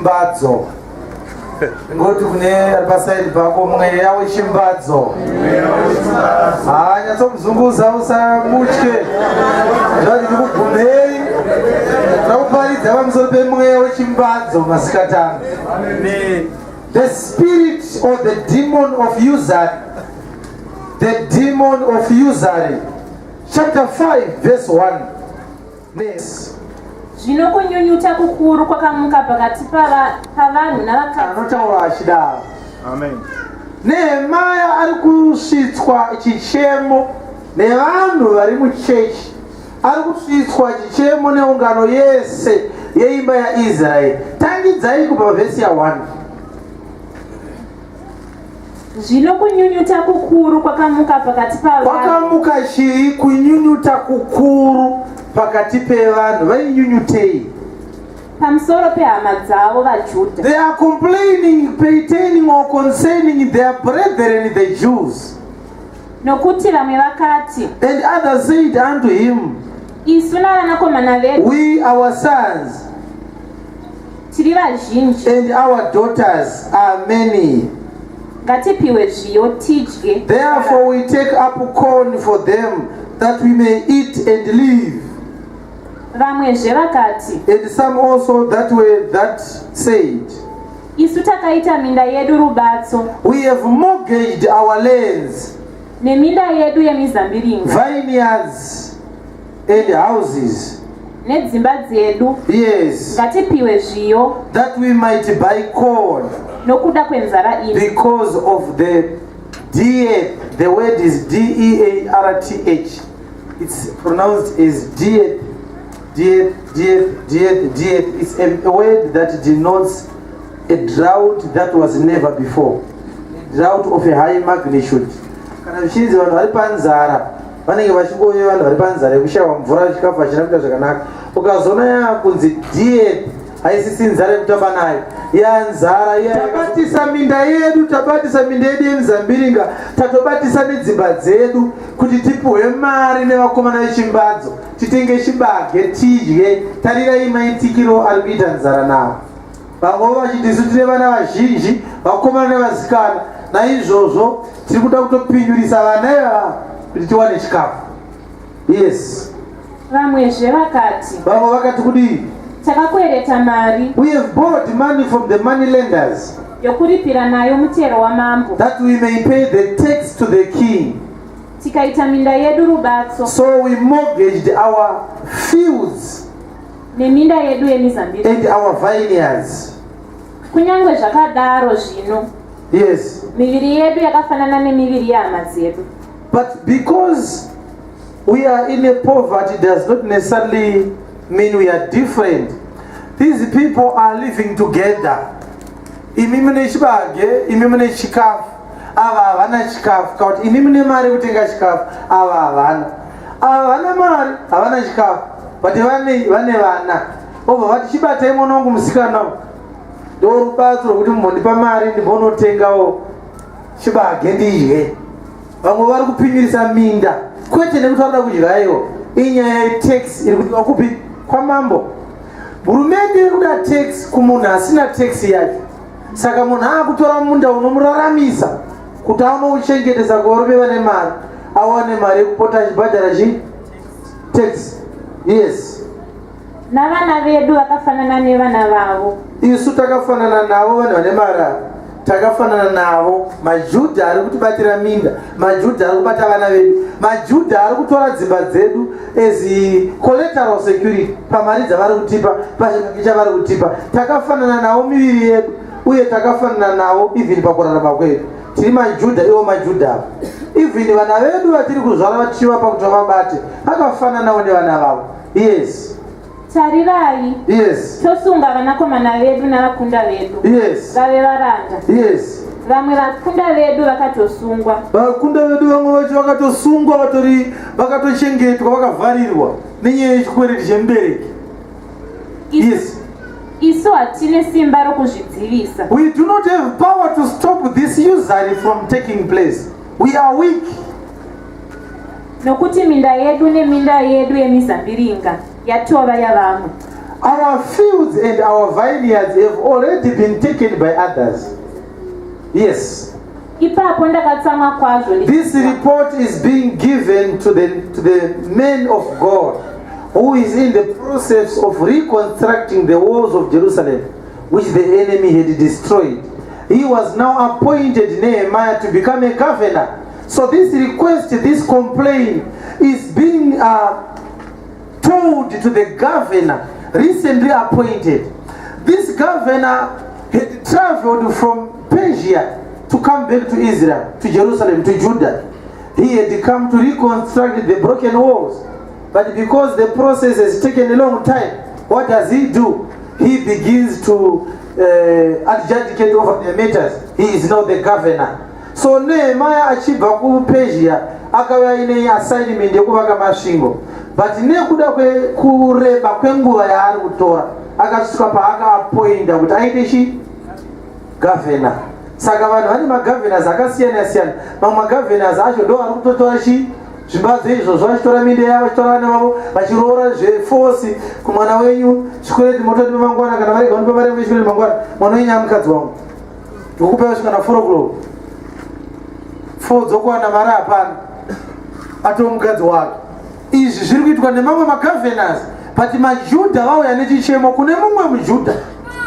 wechimbadzo. Ngoti kune pasaidi pako mweya wechimbadzo. Nyatsokumuzunguza usamutye. Zvati ndikugumei. Takuparidza pamusoro pemweya wechimbadzo masikatano. The spirit or the demon of usury. The demon of usury. Chapter 5 verse 1. Next. Zvino kunyunyuta kukuru kwakamuka pakati pavanhu navakadzi. Anotaura achidaro. Amen. Nehemia ari kusvitswa chichemo nevanhu vari muchechi. Ari kusvitswa chichemo neungano yese yeimba yaIsraeri. Tangidzai kubva vhesi ya1. Zvino kunyunyuta kukuru kwakamuka pakati pavanhu. Kwakamuka chii? Kunyunyuta kukuru pakati pevanhu. Vainyunyutei pamusoro pehama dzavo vaJudha. They are complaining, pertaining or concerning their brethren the Jews. Nokuti vamwe vakati, and others said unto him, isu navanakomana vedu, we our sons tiri vazhinji, and our daughters are many. Ngatipiwe zviyo tidye. Therefore we take up corn for them, that we may eat and live. Vamwezve vakati, And some also that said, isu takaita minda yedu rubatso, we have mortgaged our lands, neminda yedu yemizambiringa, vineyards and houses, nedzimba dzedu. yes, Ngatipiwe zviyo that we might buy corn, nokuda kwenzara ino. because of the diet. The word is D-E-A-R-T-H. It's pronounced as diet. It's a word that denotes a drought that was never before. Drought of a high magnitude. Kana vizhinji vanhu vari panzara vanenge vachingoya vanhu vari panzara yekushaya mvura chikafu hachina kuita zvakanaka. Ukazoona yakunzi diet haisisi nzara yekutamba nayo, yanzara. Tabatisa minda yedu, tabatisa minda yedu yemizambiringa, tatobatisa nedzimba dzedu kuti tipuhwe mari nevakomana vechimbadzo, titenge chibage tidye. Tarirai maitikiro ari kuita nzara nawo. Vamwe vachiti isu tine vana vazhinji, vakomana nevasikana, naizvozvo tiri kuda kutopinjurisa vana ivava kuti tiwane chikafu. Yes. Vamwezve vakati, Vamwe vakati kudii? takakwereta mari, we have borrowed money from the money lenders, yokuripira nayo mutero wamambo, that we may pay the tax to the king. tikaita minda yedu rubatso, So we mortgaged our fields neminda yedu yemizambiringa. and our vineyards. Kunyangwe zvakadaro zvino, Yes. miviri yedu yakafanana nemiviri yehama dzedu. But because we are in a poverty does not necessarily mean we are different. These people are living together. Imi mune chibage, imi mune chikafu, ava havana chikafu. Kuti imi mune mari kutenga chikafu, ava havana. Ava vana mari, havana chikafu, but vane vana. Obva vati chibatai mwana wangu musikana, ndo rubatso rwokuti mumbondipa mari ndimbonotengawo chibage ndidye. Vamwe vari kupinjirisa minda, kwete nekuti vanoda kudyayo. Inyaya yetax iri kuti vakupi kwamambo. Hurumende iri kuda tax kumunhu asina tax yacho. Saka munhu akutora munda unomuraramisa kuti aunouchengetesa kuvarume vane mari, awane mari yekupota achibhadhara tax. Yes. Navana vedu vakafanana nevana vavo. Isu takafanana navo vanhu vane mari. Takafanana navo maJudha ari kutibatira minda, maJudha ari kubata vana vedu, maJudha ari kutora dzimba dzedu as collateral security pamari dzavari kutipa, pachinhu chavari kutipa. Takafanana navo miviri yedu, uye takafanana navo even pakurarama kwedu. Tiri maJudha, ivo maJudha. Even vana vedu vatiri kuzvara vachivapa kuti vabate vakafananawo nevana vavo. Yes. Tarirai, yes, tosunga vanakomana vedu navakunda vedu, yes, vave varanda. yes. Vamwe vakunda vedu vakatosungwa, vakunda vedu vamwe vacho vakatosungwa, vakatochengetwa, vakavharirwa nenyaya yechikwereti chemubereki. Yes. Isu hatine simba rokuzvidzivisa. We do not have power to stop this usury from taking place. We are weak. Nokuti minda yedu neminda yedu yemizambiringa yatova yavamwe. Our fields and our vineyards have already been taken by others. Yes. Ipapo ndakatsamwa kwazvo. This report is being given to the men of God who is in the process of reconstructing the walls of Jerusalem, which the enemy had destroyed. He was now appointed, Nehemiah, to become a governor. So this request, this complaint is being told to the governor, recently appointed. This governor had traveled from Persia to come back to Israel, to Jerusalem, to Judah. He had come to reconstruct the broken walls. But because the process has taken a long time, what does he do? He begins to adjudicate over the matters. He is now the governor. So Nehemiah achibva ku Persia akauya ine assignment yekuvaka masvingo. But nekuda kureba kwenguva yaari kutora akasvika paakaappointa kuti aite chi governor. Saka vanhu vane magovernors akasiyana siyana. Mamwe magovernors acho ndo ari kutotora chi zvimbadzo izvozvo vachitora minde yavo vachitora vana vavo vachiroora zvefosi kumwana wenyu chikweleti mototi pamangwana kana varega unipa mari yangu chikweleti mangwana mwana wenyu amukadzi wangu ndikupa vasvika na 4 o'clock 4 dzokuwana mari hapana atoo mukadzi wake. Izvi zviri kuitwa nemamwe magovernors. But majudha vauya nechichemo kune mumwe mujudha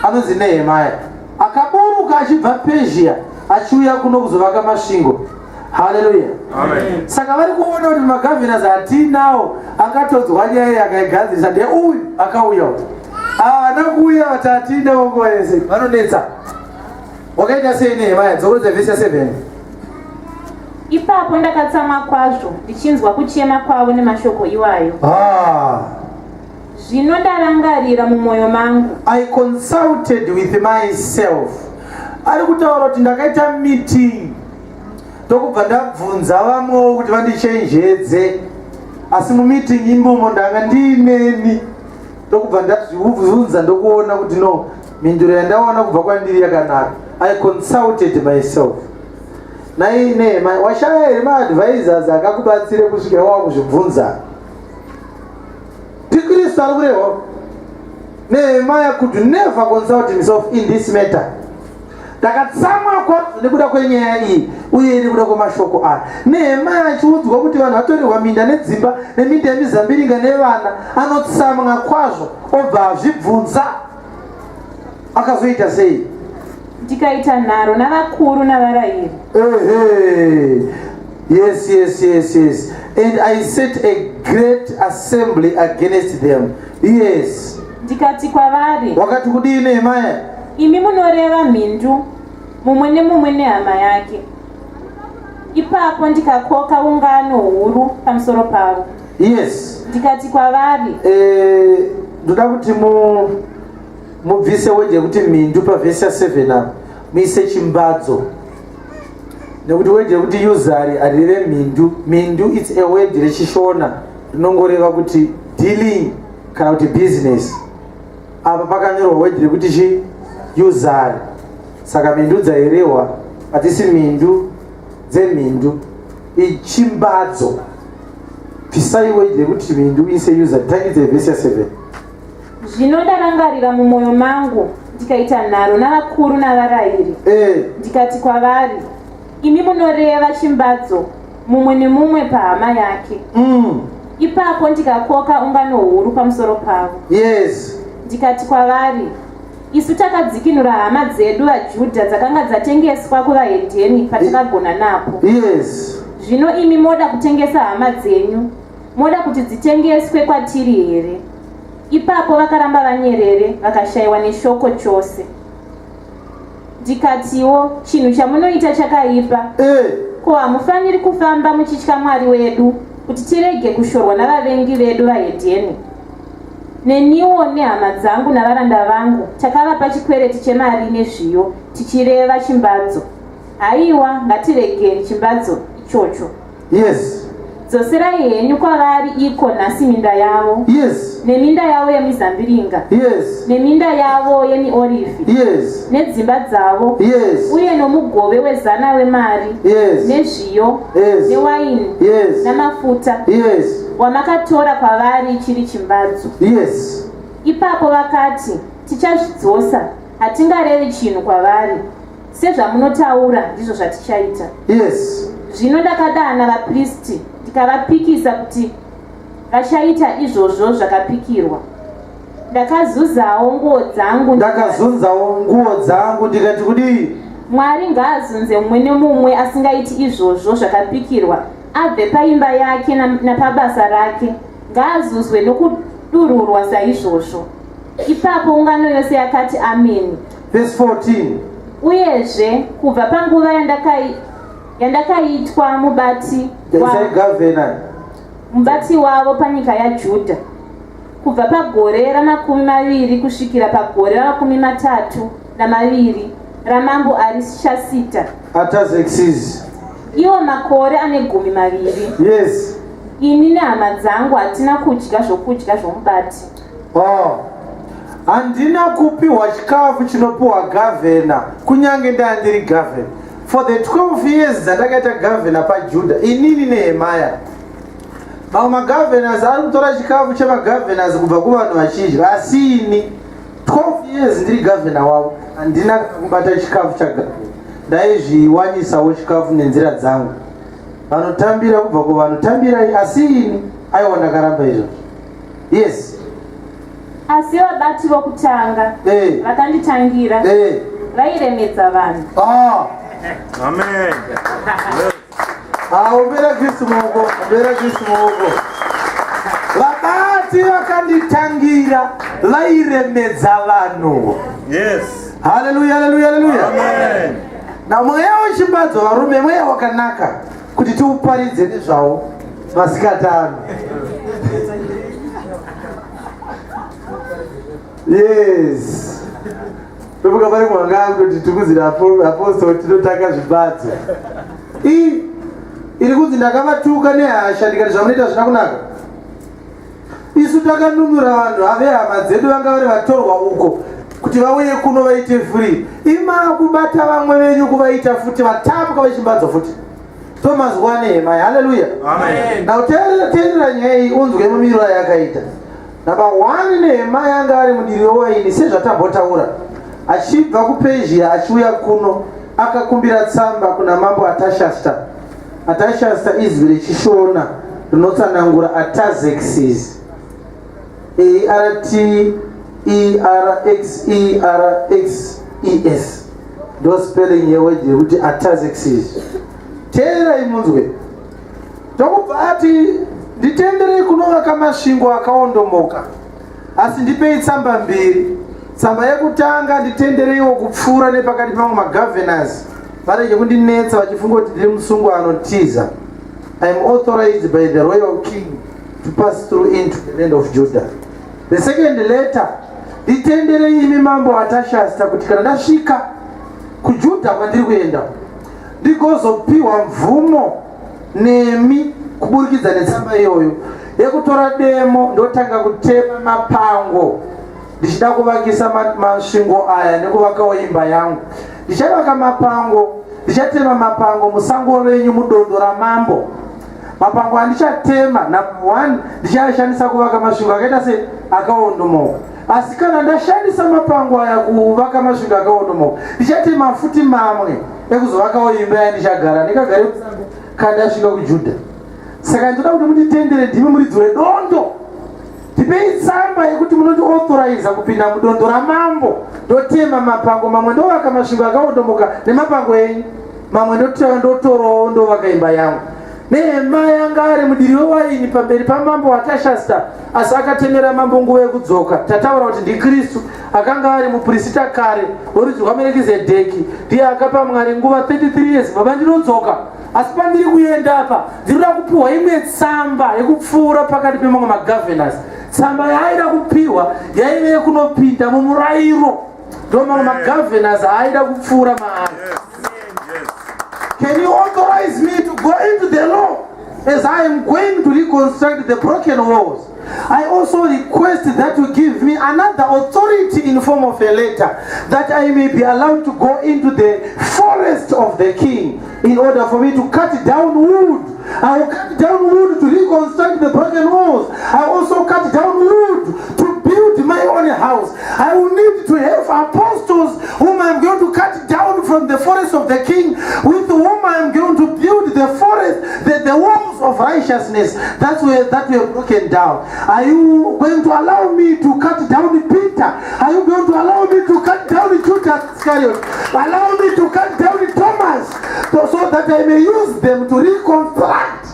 anonzi Nehemiah akaburuka achibva Persia achiuya kuno kuzovaka masvingo. Hallelujah. Amen. Saka vari kuona kuti magovernors atinawo akatodzwa nyaya akaigadzirisa ndeuyu akauya haana kuuya vatatina vonguva yese vanonetsa. Wakaita sei Nehemiah? Dzorodza vhesi 7. Ipapo ndakatsamwa kwazvo ndichinzwa kuchema kwavo nemashoko iwayo. Zvino ndarangarira mumwoyo mangu. I consulted with myself. Ari kutaura kuti ndakaita meeting ndokubva ndabvunza vamwewo kuti vandichenjedze, asi mumeeting imomo ndanga ndiineni ndokubva ndazvibvunza ndokuona kuti no, mhinduro yandaona kubva kwandiri yakanaka. I consulted myself. Naine washaya here maadvisors akakubatsire kusvikira wakuzvibvunza. Tikristu ari kurehwa. Nehemiah could never consult himself in this matter. Ndakatsamwa kwazvo nekuda kwenyaya iyi uye nekuda kwemashoko aya. Nehemiah achiudzwa kuti vanhu vatorerwa minda nedzimba neminda yemizambiringa nevana, anotsamwa kwazvo obva azvibvunza. Akazoita sei? Ndikaita nharo navakuru navarayiri. Yes. And I set a great assembly against them. Yes. Ndikati kwavari. Wakati kudii Nehemiah? Imi munoreva mhindu mumwe nemumwe nehama yake. Ipapo ndikakoka ungano huru pamusoro pavo. Yes. Ndikati kwavari. Ndoda kuti mubvise weje kuti mhindu pavhesi 7 apo muise chimbadzo. Nekuti weje kuti uzari arire mhindu. Mhindu it's a word rechishona rinongoreva kuti dealing kana kuti business. Apa pakanyorwa word rekuti chi uzari. Saka mhindu dzairehwa hatisi mhindu dzemhindu, ichimbadzo. Bvisai word rekuti mhindu ise uzari. Tangidze vhesi 7. Zvino ndarangarira mumwoyo mangu ndikaita nharo navakuru navarayiri. Ndikati kwavari, imi munoreva chimbadzo mumwe nemumwe pahama yake. Ipapo ndikakoka ungano huru pamusoro pavo. Yes. Ndikati kwavari, isu takadzikinura hama dzedu vaJudha dzakanga dzatengeswa kuvahedheni patakagona napo. Yes. Zvino imi moda kutengesa hama dzenyu, moda kuti dzitengeswe kwatiri here? Ipapo vakaramba vanyerere vakashayiwa neshoko chose. Ndikatiwo, chinhu chamunoita chakaipa. Ko hamufaniri kufamba muchitya Mwari wedu kuti tirege kushorwa navavengi vedu vahedheni. Neniwo nehama dzangu navaranda vangu takavapa chikwereti chemari nezviyo tichireva chimbadzo. Haiwa, ngatiregeni chimbadzo ichocho. Yes. Dzoserai henyu kwavari iko nhasi minda yavo. Yes. Neminda yavo yemizambiringa. Yes. Neminda yavo yemiorivhi. Yes. Nedzimba dzavo. Yes. Uye nomugove wezana wemari. Yes. Nezviyo. Yes. Newaini. Yes. Namafuta. Yes. Wamakatora kwavari chiri chimbadzo. Yes. Ipapo vakati, tichazvidzosa, hatingarevi chinhu kwavari. Sezvamunotaura ndizvo zvatichaita. Yes. Zvino ndakadana vapristi ndikavapikisa kuti vachaita izvozvo zvakapikirwa. Ndakazunzawo nguo dzangu ndikati kudii? Mwari ngaazunze mumwe nemumwe asingaiti izvozvo zvakapikirwa abve paimba yake napabasa rake, ngaazuzwe nokudururwa saizvozvo. Ipapo ungano yose yakati ameni. Verse 14. Uyezve kubva panguva yandakaitwa mubati wavo panyika yaJudha, kubva pagore ra20 kusvikira pagore ra32 ramambo Arishasita Artaxerxes, iwo makore ane 12. Yes. Ini nehama dzangu hatina kudya zvokudya zvomubati. Handina kupiwa chikafu chinopiwa gavhena kunyange ndandiri gavhena. For the 12 years dzandakaita gavhena paJudha, inini neHemaya. Mamwe magavhenas ari kutora chikafu chemagavhenas kubva kuvanhu vachidya, asi ini 12 years ndiri gavhena wavo handina kubata chikafu chagavhena. Ndaizviwanisawo chikafu nenzira dzangu. Vanotambira kubva kuvanotambira, asi ini aiwa ndakaramba izvo. Yes. Asi vabati vokutanga vakanditangira vairemedza vanhu. Amen. Umbera Kristu muoko. Vabati vakanditangira vairemedza vanhu. Yes. Hallelujah. Amen. Na mweya wechimbadzo varume, mweya wakanaka kuti tiuparidze nezvawo masikati ano. Yes. Tovuka pari mwangangu kuti tikuzira apostoli tinotanga zvibadzo. Iri kunzi ndakavatuka nehasha ndikati zvamunoita zvina kunaka. Isu takanunura vanhu ave hama dzedu vanga vari vatorwa uko kuti vauye kuno vaite free. Ima kubata vamwe venyu kuvaita futi vatapwa vechimbadzo futi. Thomas Nehemia. Hallelujah. Amen. Na uteerera nyaya iyi unzwe mumiriro yakaita. Number 1, Nehemia anga ari mudiri wewaini sezvatambotaura. Achibva kuPezhia achiuya kuno akakumbira tsamba kuna mambo Artashasta. Artashasta izwi rechishona rinotsanangura Artaxerxes. ARTERXERXES. Ndo spelling yeword yekuti Artaxerxes. Teererai munzwe. Tokubva ati nditenderei kunovaka masvingo akaondomoka, asi ndipei tsamba mbiri. Tsamba yekutanga nditendereiwo kupfuura nepakati pamwe magavhenas varege kundinetsa vachifunga kuti ndiri musungwa anotiza. I am authorized by the royal king to pass through into the land of Judah. The second letter, nditenderei imi mambo Artashasta kuti kana ndasvika kuJudha kwandiri kuenda ndigozopiwa mvumo nemi kuburikidza netsamba iyoyo yekutora demo ndotanga kutema mapango ndichida kuvakisa masvingo aya nekuvakawo imba yangu. Ndichavaka mapango, ndichatema mapango musango renyu mudondo ramambo. Mapango andichatema, number 1, ndichashandisa kuvaka masvingo akaita se akaondomoka. Asi kana ndashandisa mapango aya kuvaka masvingo akaondomoka, ndichatema futi mamwe ekuzovakawo imba yandichagara ndikagare musango kana ndasvika kuJudha. Saka ndoda kuti munditendere ndimi muridzi wedondo. Ndipei tsamba yekuti munoti authorize kupinda mudondo ramambo ndotema mapango mamwe ndovaka masvingo akaondomoka nemapango enyu mamwe ndotorawo ndovaka imba yangu. Nehemia yanga ari mudiri wewaini pamberi pamambo Artashasta, asi akatemera mambo nguva yekudzoka. Tataura kuti ndiKristu akanga ari muprista kare worudzi rwaMerikizedheki, ndiye akapa Mwari nguva 33 years. Baba ndinodzoka, asi pandiri kuenda apa ndinoda kupiwa imwe tsamba yekupfuura pakati pemamwe magavhenas. Tsamba yaaida kupiwa yaive yekunopinda mumurayiro, ndo mamwe magavhenas aaida kupfuura maari. Can you authorize me to go into the law as I am going to reconstruct the broken walls? I also request that you give me another authority in form of a letter that I may be allowed to go into the forest of the king in order for me to cut down wood. I will cut down wood to reconstruct the broken walls. I also cut down wood to build my own house, I will need to have apostles whom I'm going to cut down from the forest of the king, with whom I'm going to build the forest, the walls of righteousness that were broken down. Are you going to allow me to cut down Peter? Are you going to allow me to cut down Judas Iscariot? Allow me to cut down Thomas, so that I may use them to reconstruct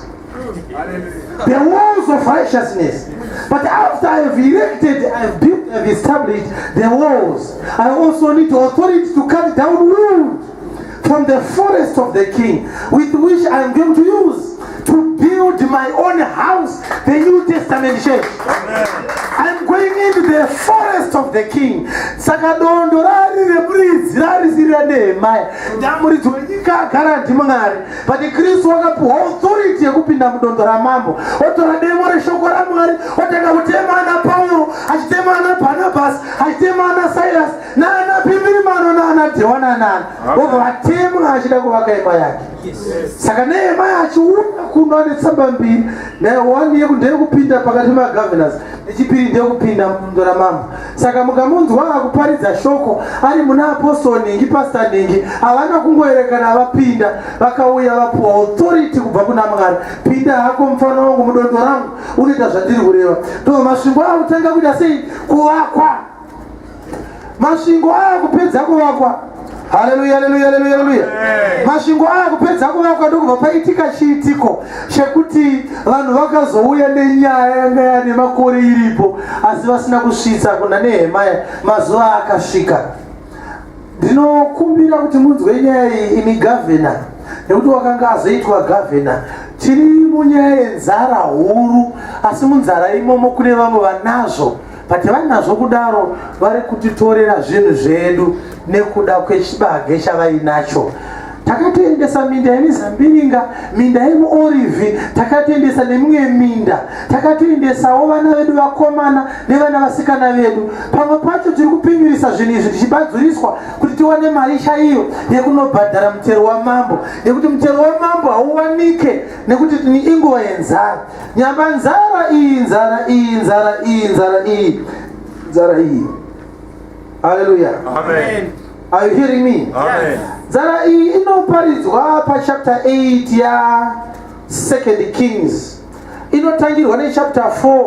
the walls of righteousness. But after I've erected, I've built, I've established the walls, I also need authority to cut down wood from the forest of the king, with which I'm going to use to build my own house, the New Testament church. I'm going into the forest of the king. Sakadondo rari rebridzi rari sirira Nehemiah. Ndamuridzi wenyika agara ndimwari. But Kristu wakapuwa authority yekupinda mudondo ramambo. Otora demo reshoko raMwari, otanga kutema ana Paulo, achitema ana Barnabas, achitema ana Silas, nana Pimbimano nana Dewana nana. Ovatema achida kuvaka imba yake. Saka Nehemiah achiuya kuno ane tsamba mbiri, na wani ndeyekupinda pakati magovernors, nechipiri ndeyekupinda mudondo ramambo. Saka mukamunzwa akuparidza shoko ari muna apostle ningi, pastor ningi, havana kungoerekana vapinda vakauya vapuwa authority kubva kuna Mwari. Pinda hako mfano wangu mudondo rangu, unoita zvandiri kureva. Ndo masvingo akutanga kuita sei? Kuvakwa. Masvingo akupedza kuvakwa. Haleluya, haleluya, haleluya, haleluya. Masvingo akupedza kuvakwa ndokubva paitika chiitiko chekuti vanhu vakazouya nenyaya yanga yane makore iripo, asi vasina kusvitsa kuna Nehemiah. Mazuva akasvika. Ndinokumbira kuti munzwe nyaya iyi imi governor, nekuti wakanga azoitwa governor. Tiri munyaya yenzara huru, asi munzara imomo kune vamwe vanazvo. But vanazvo kudaro vari kutitorera zvinhu zvedu nekuda kwechibage chavainacho. Takatoendesa minda yemizambiringa, minda yemuorivi, takatoendesa nemimwe minda, takatoendesawo vana vedu vakomana nevana vasikana vedu. Pamwe pacho tiri kupinyoresa zvinhu izvi tichibadzuriswa kuti tiwane mari chaiyo yekunobhadhara mutero wamambo, nekuti mutero wamambo hauwanike nekuti inguva yenzara. Nyamba nzara iyi, nzara iyi, nzara iyi, nzara iyi, nzara iyi. Hallelujah. Amen. Are you hearing me? Amen. Nzara iyi inoparidzwa pa chapter 8 ya 2 Kings. Inotangirwa ne chapter 4.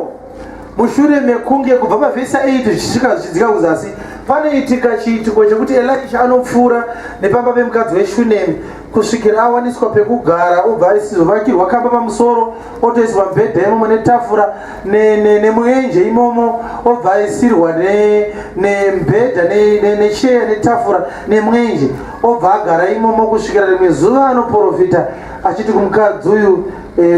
Mushure mekunge kubva pa verse 8 zvisvika zvichika kuzasi. Panoitika chiitiko chekuti Elisha anopfuura nepamba pemukadzi weShunemi kusvikira awaniswa pekugara, obva aisizovakirwa kamba pamusoro, otoiswa mubhedha imomo netafura nemwenje imomo, obva aisirwa nemubhedha necheya netafura nemwenje, obva agara imomo kusvikira rimwe zuva anoprofita achiti kumukadzi uyu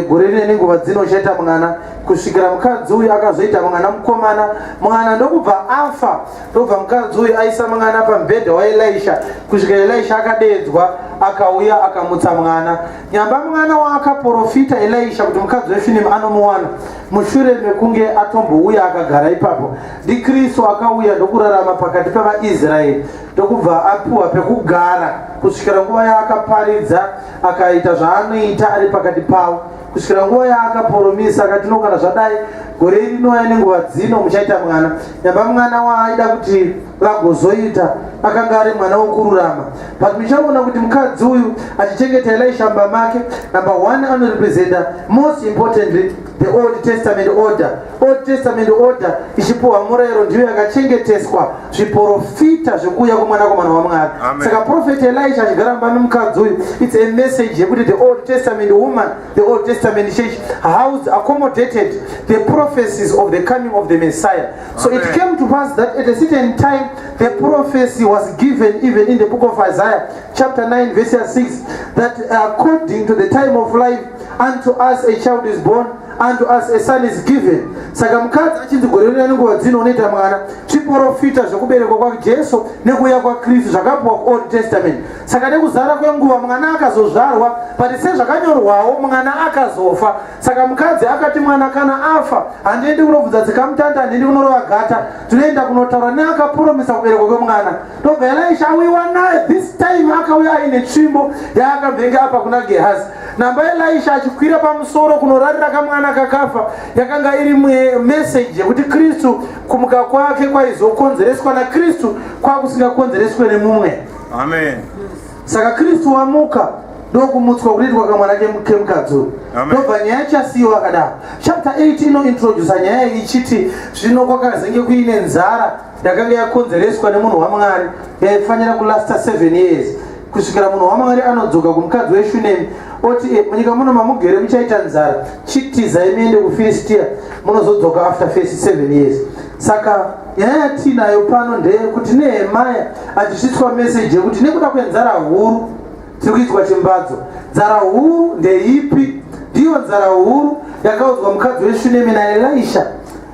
gore rine nenguva dzino uchaita mwana, kusvikira mukadzi uyu akazoita mwana mukomana. Mwana ndokubva afa, ndobva mukadzi uyu aisa mwana pamubhedha waElisha, kusvikira Elisha akadeedzwa akauya akamutsa mwana. Nyamba mwana waakaprofita Elisha kuti mukadzi weShunemi anomuwana, mushure mekunge atombouya akagara ipapo. ndiKristu akauya ndokurarama pakati pavaIsraeri, ndokubva apuwa pekugara kusvikira nguva yaakaparidza akaita zvaanoita ari pakati pavo, kusvikira nguva yaakaporomisa akati kana zvadai gore rinouya nenguva dzino muchaita mwana. Nyamba mwana waaida kuti vagozoita akanga ari mwana wokururama. But muchaona kuti mukadzi uyu achichengeta Elisha mumba make, number 1 anorepresenta most importantly the Old Testament order. Old Testament order ichipuwa murayiro ndiyo yakachengeteswa zviprofita zvekuuya kwomwanakomana waMwari. Saka prophet Elisha achigara mumba memukadzi uyu, it's a message yekuti the Old Testament woman, the Old Testament church housed, accommodated the prophecies of the coming of the Messiah. So it came to pass that at a certain time the prophecy was given even in the book of Isaiah chapter 9 verse 6 that according to the time of life unto us a child is born, unto us a son is given. Saka mukadzi achinzi gore rino nenguva dzino unoita mwana, zviprofita zvokuberekwa kwaJesu nekuuya kwaKristu zvakapuwa kuOld Testament. Saka nekuzara kwenguva mwana akazozvarwa, but sezvakanyorwawo mwana akazofa. Saka mukadzi akati mwana kana afa handiendi kunobvunza dzikamutanda, handiendi kunorova gata, tinoenda kunotaura neakapromisa kuberekwa kwemwana. Ndobva Elisha awiwa naye, this time akauya aine tsvimbo yaakabvenge apa kuna Gehazi. Namba Elisha achikwira pamusoro kunorarira kamwana kamwana kakafa yakanga iri message yekuti Kristu kumuka kwake kwaizokonzereswa naKristu kwakusingakonzereswe nemumwe. Amen. Saka Kristu wamuka ndokumutswa kuitwa kamwana kemukadzi. Ndobva nyaya chasiyiwa akadaro. Chapter 8 inointroduce nyaya ichiti zvino kwakazenge kuine nzara yakanga yakonzereswa nemunhu waMwari yaifanira kulasta 7 years. Kusvikira munhu waMwari anodzoka kumukadzi weShunemi oti munyika muno mamugere muchaita nzara chitizai muende kuFilistia munozodzoka after first 7 years. Saka nyaya yatinayo pano ndeyekuti Nehemia achisvitswa message yekuti nekuda kwenzara huru tiri kuitwa chimbadzo. Nzara huru ndeipi? Ndiyo nzara huru yakaudzwa mukadzi weShunemi naElisha,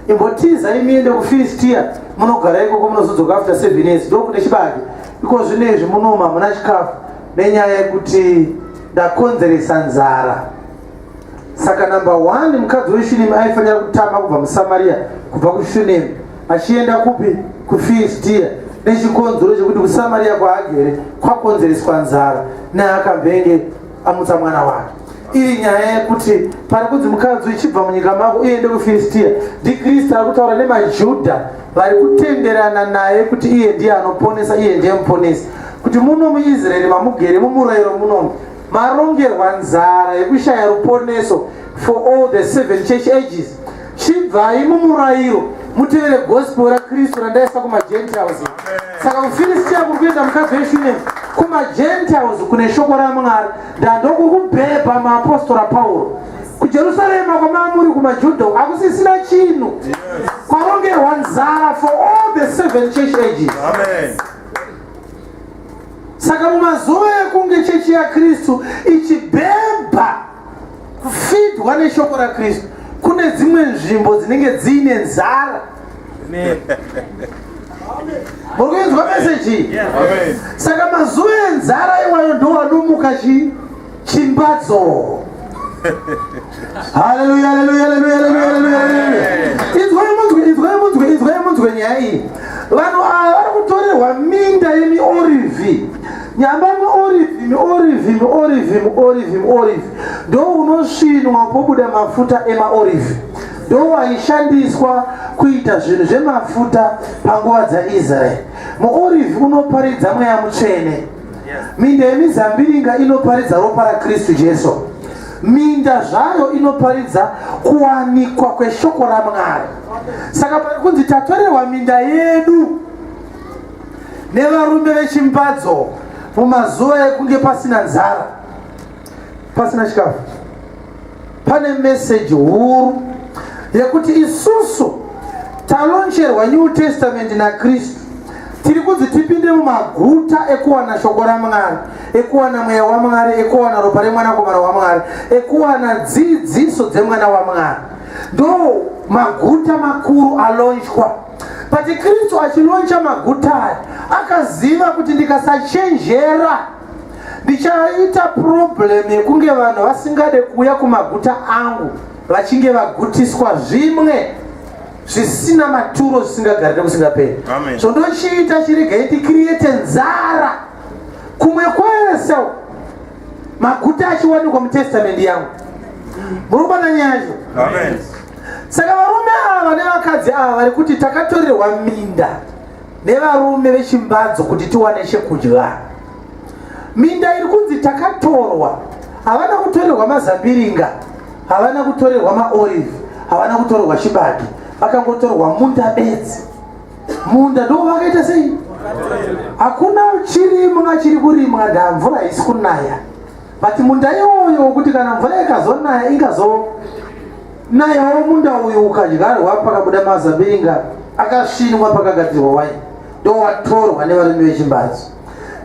imbotizai muende kuFilistia munogara ikoko munozodzoka after 7 years. Ndokune chibage iko zvinezvi munoma muna chikafu nenyaya yekuti ndakonzeresa nzara. Saka number 1 mukadzi weShunemi aifanira kutama kubva muSamaria kubva kuShunemi achienda kupi? kuFilistia nechikonzero chekuti kuSamaria kwaagere kwakonzereswa nzara neakambenge amutsa mwana wake. Iri nyaya yekuti pari kunzi mukadzi uchibva munyika mako uende kuFilistia, ndiKristu ari kutaura nemaJudha vari kutenderana naye kuti iye ndiye anoponesa, iye ndiye muponesi. Kuti muno muIsraeri mamugere mumurayiro munomu marongerwa nzara yekushaya ruponeso for all the 7 church ages. Chibvai mumurayiro mutevere gospel raKristu randaisa kumaGentiles. Saka kuFilistia kuri kuenda mukadzi weShunemi kumaGentiles kune shoko raMwari ndandokukubhebha maapostora Pauro. kuJerusalema kwamamuri kumaJudha akusisina chinhu. Kwarongerwa nzara for all the 7 church ages. Amen. Saka mumazuva ekunge chechi yaKristu ichibhebha kufidwa neshoko raKristu kune dzimwe nzvimbo dzinenge dziine nzara. Muri kuinzwa meseji? Saka mazuva enzara iwayo ndoanomuka chimbadzo. Haleluya, haleluya, haleluya, haleluya, haleluya. Inzwai munzwe nyaya iyi. Vanhu ava vari kutorerwa minda yemiorivhi. Nyamba miorivhi ndo unosvinwa pobuda mafuta emaorivhi. Ndo waishandiswa kuita zvinhu zvemafuta panguva dzaIsraeri. Muorivhi unoparidza mweya mutsvene. Minda yemizambiringa inoparidza ropa raKristu Jesu. Minda zvayo inoparidza kuwanikwa kweshoko raMwari. Saka pari kunzi tatorerwa minda yedu nevarume vechimbadzo mumazuva ekunge pasina nzara, pasina chikafu. Pane message huru yekuti isusu taloncherwa New Testament naKristu. Tiri kunzi tipinde mumaguta ekuwana shoko raMwari, ekuwana mweya waMwari, ekuwana ropa remwanakomana waMwari, ekuwana dzidziso dzemwana waMwari. Ndo maguta makuru alonchwa. Pati Kristu achiloncha maguta aya akaziva kuti ndikasachenjera ndichaita problem yekunge vanhu vasingade kuuya kumaguta angu vachinge vagutiswa zvimwe zvisina maturo zvisingagarire kusingaperi. So ndochiita chirege ndicreate nzara kumwe kwese maguta achiwanikwa mutestamendi yangu. Muri kubata nyayo? Amen. Saka varume ava nevakadzi ava vari kuti takatorerwa minda nevarume vechimbadzo kuti tiwane chekudya. Minda iri kunzi takatorwa, havana kutorerwa mazambiringa, havana kutorerwa maorivhi, havana kutorerwa chibage, vakangotorerwa munda bedzi. Munda ndo vakaita sei? Hakuna chirimwa chiri kurimwa mvura haisi kunaya. Bati munda iyoyo kuti kana mvura ikazonaya nayawo munda uyu ukadyarwa pakabuda mazambiringa akasvinwa pakagadzirwa waini. Ndo watorwa nevarume vechimbadzo.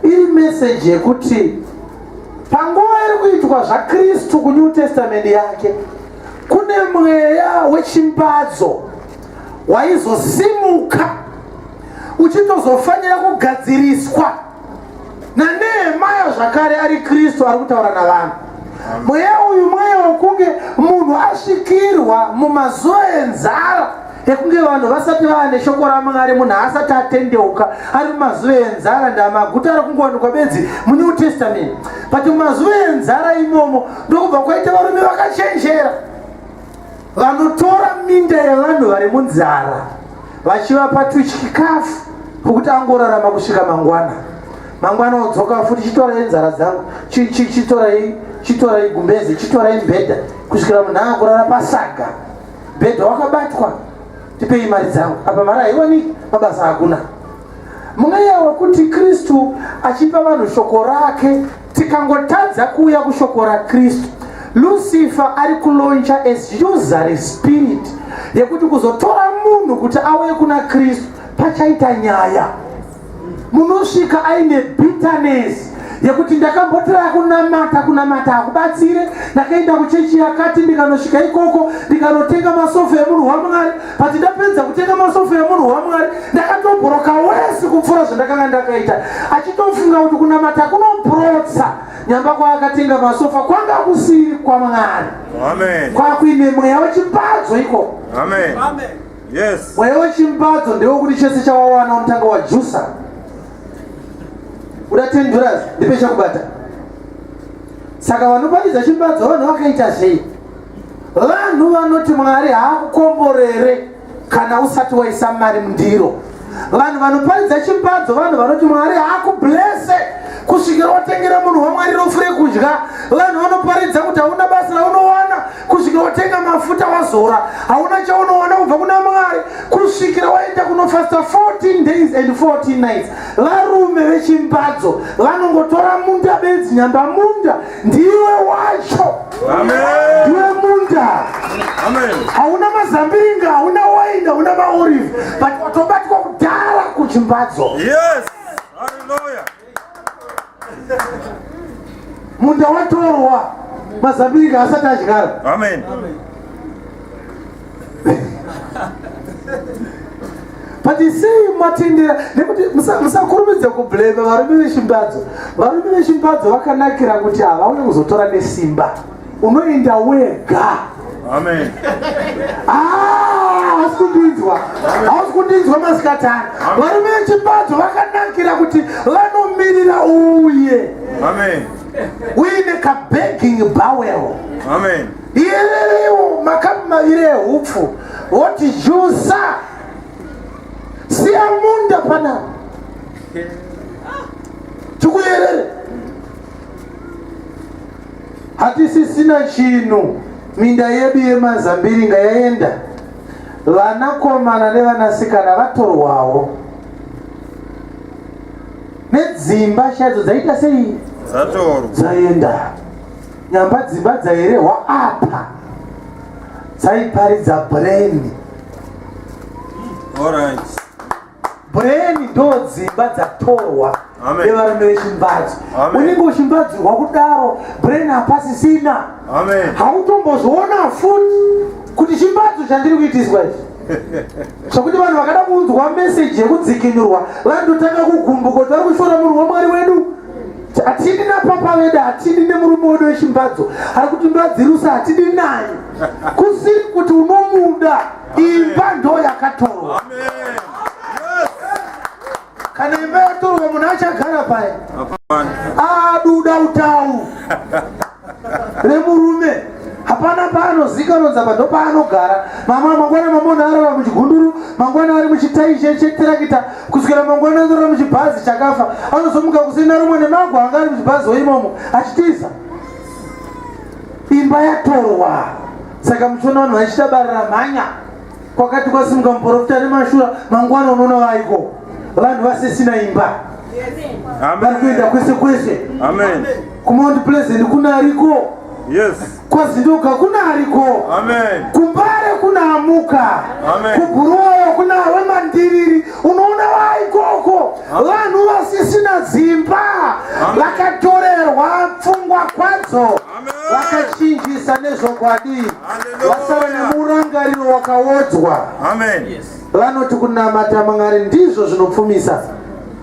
Iri message yekuti panguva iri kuitwa zvaKristu kuNew Testament yake kune mweya wechimbadzo waizosimuka uchitozofanira kugadziriswa naNehemia zvakare ari Kristu ari kutaura navanhu. Mweya uyu mweya wokunge munhu asvikirwa mumazuva enzara ekunge vanhu vasati vava neshoko raMwari, munhu asati atendeuka ari mumazuva enzara. Ndamaguta ari kungowanikwa bedzi muNew Testament. But mumazuva enzara imomo ndokubva kwaita varume vakachenjera vanotora minda yevanhu vari munzara vachivapa tuchikafu kuti angorarama kusvika mangwana odzoka futi chitorai nzara dzangu chitorai gumbezi chitorai mbedha kusvikira munhu angorara pasaga bhedha wakabatwa tipei mari dzangu apa mari haiwaniki mabasa hakuna. Mungayawa kuti Kristu achipa vanhu shoko rake tikangotadza kuuya kushoko raKristu Lucifer ari kuloncha as usury spirit yekuti kuzotora munhu kuti auye kuna Kristu pachaita nyaya. Munosvika aine bitterness yekuti ndakambotera kunamata akubatsire ndakaenda kuchechi yakati ndikanosvika ikoko ndikanotenga masofa emunhu waMwari pati ndapedza kutenga masofa emunhu waMwari ndakatobhuroka wese kupfuura zvandakanga ndakaita achitofunga kuti kunamata kunobrotsa nyamba kwaakatenga masofa kwanga kusiri kwaMwari. Amen. Kwakuine mweya wechimbadzo iko. Amen. Amen. Yes. Mweya wechimbadzo ndewokuti chese chawawana unotanga wajusa uda 10 dollars ndipe chakubata. Saka vanoparidza chimbadzo vanhu vakaita sei? Vanhu vanoti Mwari haakukomborere kana usati waisa mari mundiro. Vanhu vanoparidza chimbadzo vanhu vanoti Mwari haakublesse kusvikira watengera munhu waMwari rofu rekudya. Vanhu vanoparidza kuti hauna basa raunowana kusvikira watenga mafuta wazora, hauna chaunowana kubva kuna Mwari kusvikira waenda kunofasta 14 days and 14 nights. Varume vechimbadzo vanongotora munda bedzi nyamba munda ndiwe wacho. Amen. Ndiwe munda. Amen. Hauna mazambiringa, hauna waini, hauna maolive, but watobatwa kudhara kuchimbadzo. Yes. Hallelujah. Munda watorwa mazambiringa asati adyara. Amen. But you see matendera nekuti musakurumidza kublame varume vechimbadzo. Varume vechimbadzo vakanakira kuti havaone kuzotora nesimba, unoenda wega. Amen. Hausi kundinzwa masikatani. Varume vechimbadzo vakanakira kuti vanomirira uye. Amen. Uine kabegging bowel. Amen. Iyererewo makapi maviri ehupfu voti jusa siya munda pana chikuyerere. Hatisisina chinhu. Minda yedu yemazambiringa yaenda. Vanakomana nevanasikana vatorwawo. Nedzimba shadzo dzaita sei? Dzaenda. Nyamba dzimba dzairehwa apa dzaiparidza brain. Alright. Brain ndo dzimba dzatorwa nevarume vechimbadzo. Unenge uchimbadzirwa kudaro brain hapasisina. Amen. Hautombozviona futi kuti chimbadzo chandiri kuitiswa ichi. Zvokuti vanhu vakada kunzwa meseji yekudzikinurwa vanotanga kugumbuka kuti vari kushora munhu waMwari wedu. Hatidi napapa vedu, hatidi nemurume wedu wechimbadzo. Ari kuti mbadzirusa hatidi naye. Kusiri kuti unomuda imba ndo yakatorwa. Amen. Kana imba yatorwa munhu achagara paya. Aduda utau remurume. Hapana paanozikanwa dzapa ndo paanogara. Mangwana mamona arara muchigunduru, mangwana ari muchitayi cheterakita, kusvikira mangwana andorara muchibhazi chakafa. Anozomuka kusina rumwe nemagwa anga ari muchibhazi weimomo achitiza. Imba yatorwa. Saka muchiona vanhu vachitabarira mhanya. Kwakati kwasimuka muprofita nemashura, mangwana unoona vaiko vanhu vasisina imba. Vari kuenda kwese kwese. Amen. Kumount Pleasant kuna ariko. Yes. KwaZidoka kuna ariko. Amen. Kumbare kuna amuka. Amen. Kuburoyo kuna wemandiriri. Unoona waikoko vanhu vasisina dzimba vakatorerwa pfungwa kwadzo vakachinjisa nezvokwadi vasara nemurangariro wakaodzwa. Amen. Vanoti kunamata Mwari ndizvo zvinopfumisa.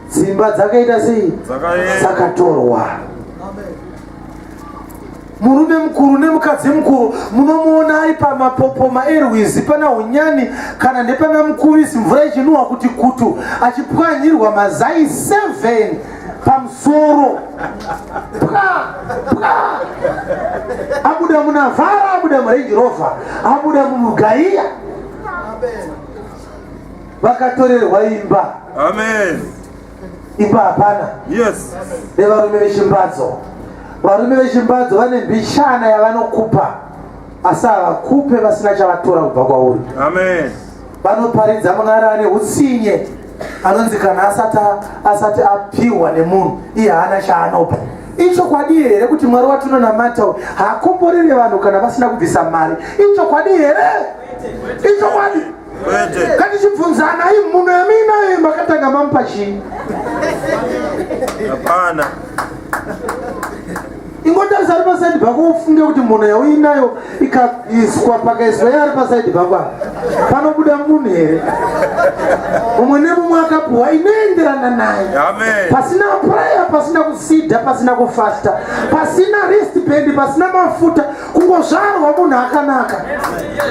Dzimba dzakaita sei? Dzakatorwa. Murume mukuru nemukadzi mukuru munomuona ari pamapopo maerwizi pana hunyani kana nepana mukuvisi mvura ichinhuhwa kuti kutu achipwanyirwa mazai 7 pamusoro abuda munavhara, abuda murange rover, abuda mumugaiya, vakatorerwa imba. Amen. Imba hapana. Yes. Nevarume vechimbadzo. Varume vechimbadzo vane mbishana yavanokupa asi havakupe vasina chavatora kubva kwauri. Amen. Vanoparidza Mwari ane utsinye, anonzi kana asati apiwa nemunhu iye haana chaanopa. Ichokwadi here kuti Mwari watinonamata haakomborere vanhu kana vasina kubvisa mari? Ichokwadi here? Ichokwadi? Katichibvunzana, munhu yamina makatanga mamupa chii? Hapana. Ingotarisa ari pasaidi pako ufunge kuti munhu yauinayo ikaiswa pakaiswa yari pasaidi pako panobuda munhu here? Umwe nemumwe akapuhwa inoenderana naye, pasina prayer, pasina kusidha, pasina kufasta, pasina wristband, pasina mafuta, kungozvarwa munhu akanaka,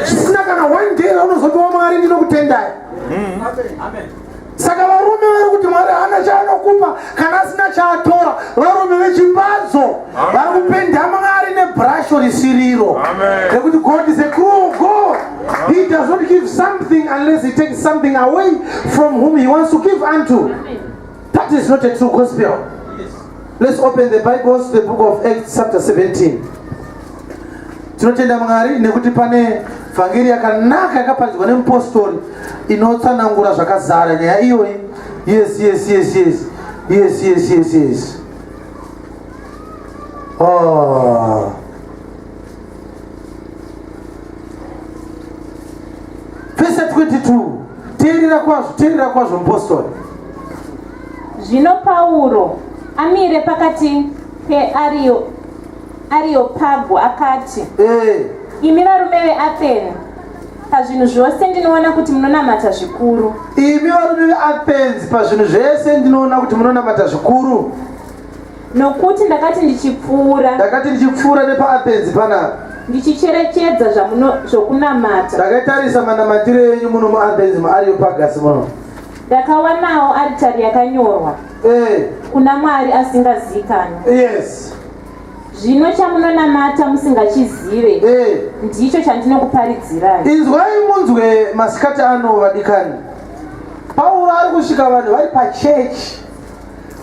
zvisina kana wandera unozopiwa Mwari ndinokutendai. Saka varume vari kuti Mwari haana chaanokupa kana asina chaatora, varume vechimbadzo vari kupenda Mwari nebrasho risiriro, nekuti God is a cruel God. He does not give something unless he takes something away from whom he wants to give unto. That is not a true gospel. Let's open the Bibles to the book of Acts chapter 17. Tinotenda Mwari nekuti pane vhangeri yakanaka yakaparidzwa nemupostori inotsanangura zvakazara nyaya iyoyi. Yes. Verse 22. Teerera kwazvo mupostori. Zvino Pauro amire pakati peAreopago akati, imi varume veAthene, pazvinhu zvose ndinoona kuti munonamata zvikuru. Imi varume veAthens, pazvinhu zvese ndinoona kuti munonamata zvikuru. Nokuti ndakati ndichipfuura nepaAthens panapa, ndichicherechedza zvokunamata, ndakatarisa manamatiro enyu muno muAthens muAreopagus muno, ndakawanawo aritari yakanyorwa kuna Mwari asingazikanwa. Yes. Zvino chamunonamata musingachizive ndicho chandinokuparidzirai. Inzwai munzwe masikati ano vadikani. Pauro ari kusvika vanhu vari pachechi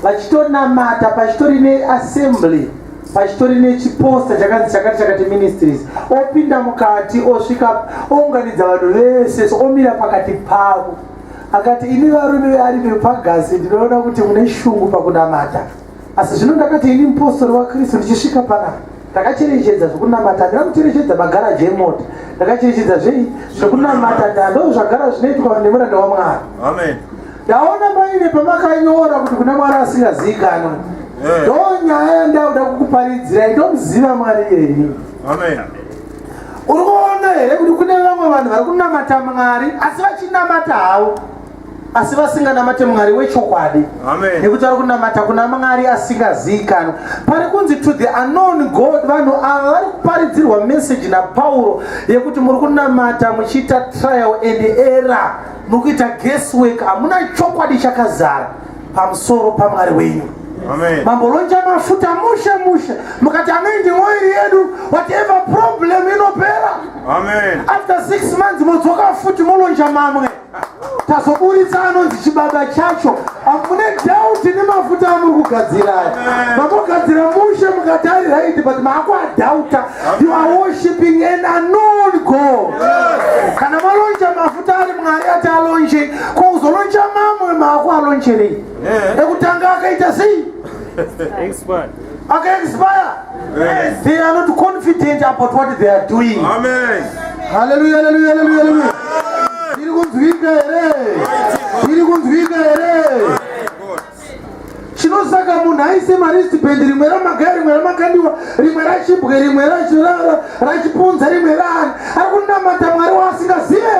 vachitonamata, pachitori neassembly, pachitori nechiposta chakati ministries. Opinda mukati osvika ounganidza vanhu vese, omira pakati pavo akati, ini varume veAreopagasi ndinoona kuti mune shungu pakunamata, asi zvino ndakati ini mupostori waKristu ndichisvika panapa ndakacherechedza zvokunamata. Handina kucherechedza magaraji emota, ndakacherechedza zvokunamata, ndo zvagara zvinoitwa nemuranda waMwari. Amen. Ndaona maine pamakanyora kuti kuna Mwari asingazikanwa, ndo nyaya yandauda kukuparidzirai. Ndomuziva Mwari iyeni. Amen. Uri kuona here kuti kune vamwe vanhu vari kunamata Mwari asi vachinamata havo, asi vasinganamate Mwari wechokwadi, nekuti vari kunamata kuna Mwari asingazikanwa. Pari kunzi to the unknown God. Vanhu ava vari kuparidzirwa message naPauro yekuti muri kunamata muchiita trial and error, muri kuita guesswork, hamuna chokwadi chakazara pamusoro paMwari wenyu. Mambolonja mafuta musha mukati anoindi mwoiri yedu, whatever problem inopera. After 6 months modzoka futi molonja mamwe, tazoburitsa anonzi chibaba chacho. Hamune doubt nemafuta amuri kugadzirai. Mamogadzira musha mukati ari right, but maakwadauta. You are worshiping an unknown God. Kana malonja mafuta ari Mwari ati alonje, kuzolonja mamwe maakualonjerei. Ekutanga akaita sei? Expire. They are not confident about what they are doing. Amen. Hallelujah. Tiri kunzwika here. Chinosaka munhu aise maristband, rimwe ramagaya, rimwe ramakandiwa, rimwe rachibwe, rimwe rachipunza, rimwe rani. Ari kunamata Mwari waasingazive.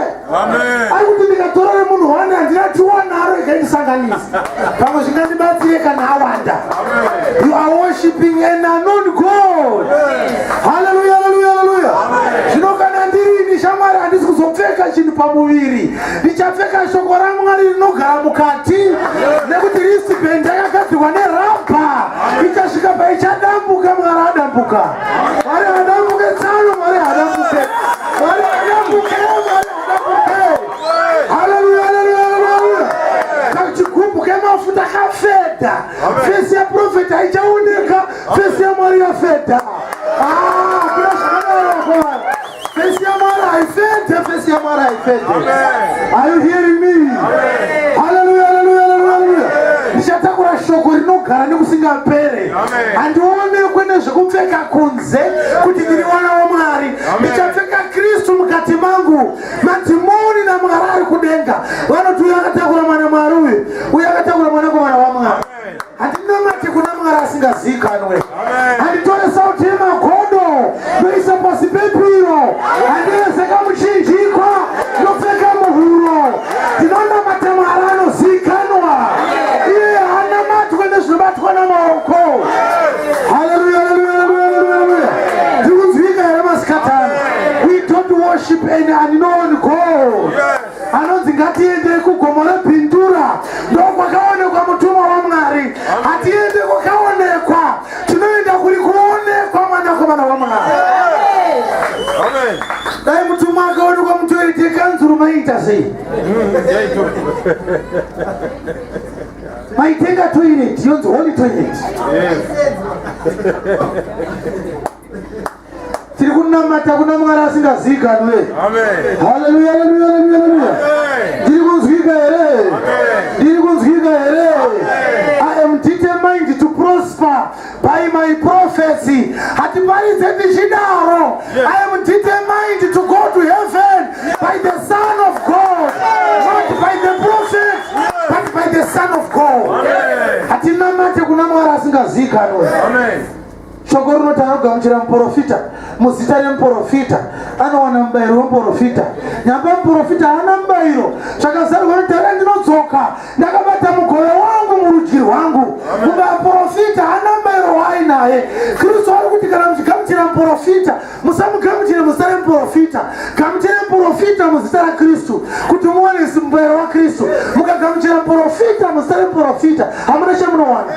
Ari kuti ndikatora remunhu wane handinatiwana aro ikandisanganisa. Pamwe zvingandibatsire kana awanda. You are worshiping an unknown God. Hallelujah. Zvino kana ndirini shamwari handisi kuzopfeka ndichapfeka chinhu pamuviri, ndichapfeka shoko raMwari rinogara mukati, nekuti wristband yakagadzirwa nerabha. Ichasvika paichadambuka, Mwari adambuka. Mwari adambuke tsano, Mwari adambuke. Mwari adambuke, Mwari adambuke. Haleluya, haleluya, haleluya. Kachigubhu kemafuta kafedha. Fesi yaprofita haichaoneka, fesi yaMwari yafedha. Kuna zvakanaka kwa. Fesi yaMwari haifedhe, fesi yaMwari haifedhe. Are you hearing me? Haleluya, haleluya, haleluya. Ndichatakura shoko rinogara nekusingapere. Handionekwe nezvekupfeka kunze kuti ndiri mwana waMwari. Ndichapfeka Kristu mukati mangu. Madhimoni naMwari ari kudenga vanoti uyu akatakura mwana Mwari, uyu akatakura mwanakomana waMwari. Handinamati kuna Mwari asingazikanwe. Handitore sauti yemagodo ndoisa pasi pepiro. Handinezeka muchinjikwa ndopfeka muhuro. Ndinonamata Mwari anozikanwa. Iye hanamatwe nezvinobatwa namaoko. Haleluya, haleluya, haleluya, haleluya. Ndikunzwika here masikatana. We don't worship an unknown God. Anonzi ngatiende kugomo repindura, ndokwakaonekwa mutumwa waMwari. Hatiende kwakaonekwa, tinoenda kuri kuonekwa mwanakomana waMwari. Amen. Dai mutumwa akaonekwa mutoite kanzuru maita sei? Maitenga toilet, yonzi holy toilet. Tiri kunamata kuna Mwari asingazikanwe. Amen. Haleluya, haleluya, haleluya, haleluya. Ndiri kunzwika here. Ndiri kunzwika here. I am determined to prosper by my prophecy. Hatiparidze ndichidaro. I am determined to go to heaven by the Son of God, not by the prophet, but by the Son of God. Hatinamate kuna Mwari asingazikanwe. Amen. Shoko rinoti anogamuchira muprofita, muzita remuprofita anowana mubayiro wemuprofita. Nyamba muprofita haana mubayiro, zvakazarwa notara ndinodzoka ndakabata mugove wangu murudyi rwangu. Muprofita haana mubayiro waainaye. Kristu ari kuti kana muchigamuchira muprofita musamugamuchira muzita remuprofita, gamuchira muprofita muzita raKristu kuti muone mubayiro waKristu. Mukagamuchira muprofita muzita remuprofita hamuna chamunowana.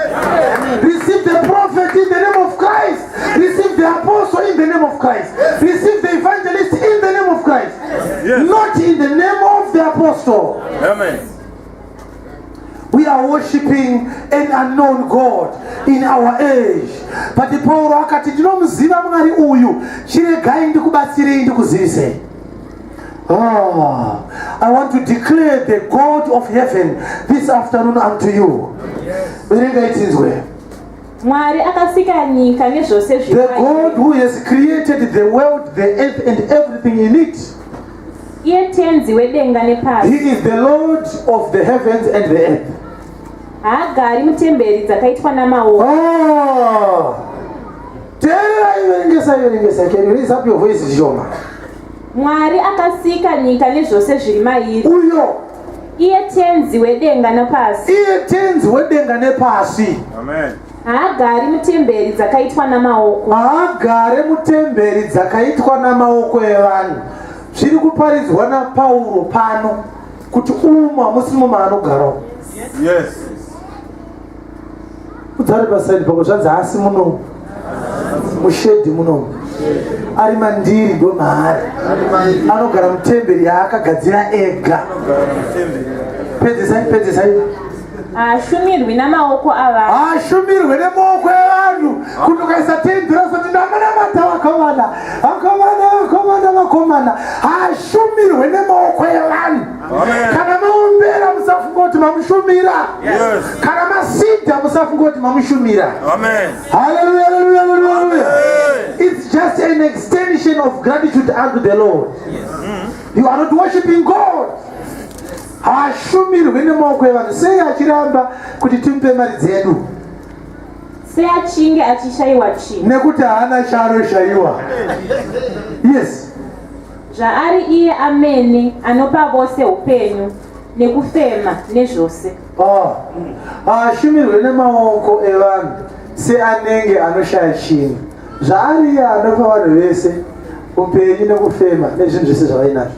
Receive the prophet in the name of Christ. Receive the apostle in the name of Christ. Receive the evangelist in the name of Christ. Yes. Not in the name of the apostle. Amen. We are worshipping an unknown God in our age. But the Paul akati ndinomuziva Mwari uyu, chiregai ndikubatsirei ndikuzivisei. I want to declare the God of heaven this afternoon unto you. Yes. Mwari akasika nyika nezvose zviri. The God who has created the world, the earth and everything in it. Iye tenzi wedenga nepasi. He is the Lord of the heavens and the earth. Haagari mutemberi dzakaitwa namaoko. Terera, can you raise up your voice, Joma? Mwari akasika nyika nezvose zviri mairi. Uyo. Iye tenzi wedenga nepasi. Iye tenzi wedenga nepasi. Amen. Haagari mutemberi dzakaitwa namaoko. Haagari mutemberi dzakaitwa namaoko evanhu. Zviri kuparidzwa naPauro pano kuti umwe hamusimo maanogarawo. Yes. Udzari pasaidi pako zvanzi hasi muno mushedhi muno ari mandiri ndo maari anogara mutemberi yaakagadzira ega. Pedzesai. Ashumirwi namaoko avanhu. Ashumirwe nemaoko evanhu. Kuti ukaisa tende razoti ndamanamata vakomana. Ashumirwe nemaoko evanhu. Kana maombera musafunga kuti mamushumira. Kana masidha musafunga kuti mamushumira. Hallelujah, hallelujah, hallelujah. It's just an extension of gratitude unto the Lord. You are not worshiping God. Ashumirwe nemaoko evanhu. Sei achiramba kuti timupe mari dzedu? Sei achinge achishayiwa chinhu? Nekuti haana chaanoshayiwa. Yes. Zvaari iye amene anopa vose upenyu nekufema nezvose. Ashumirwe nemaoko evanhu seanenge anoshaya chinhu. Zvaari iye anopa vanhu vese upenyu nekufema nezvinhu zvese zvavainazvo.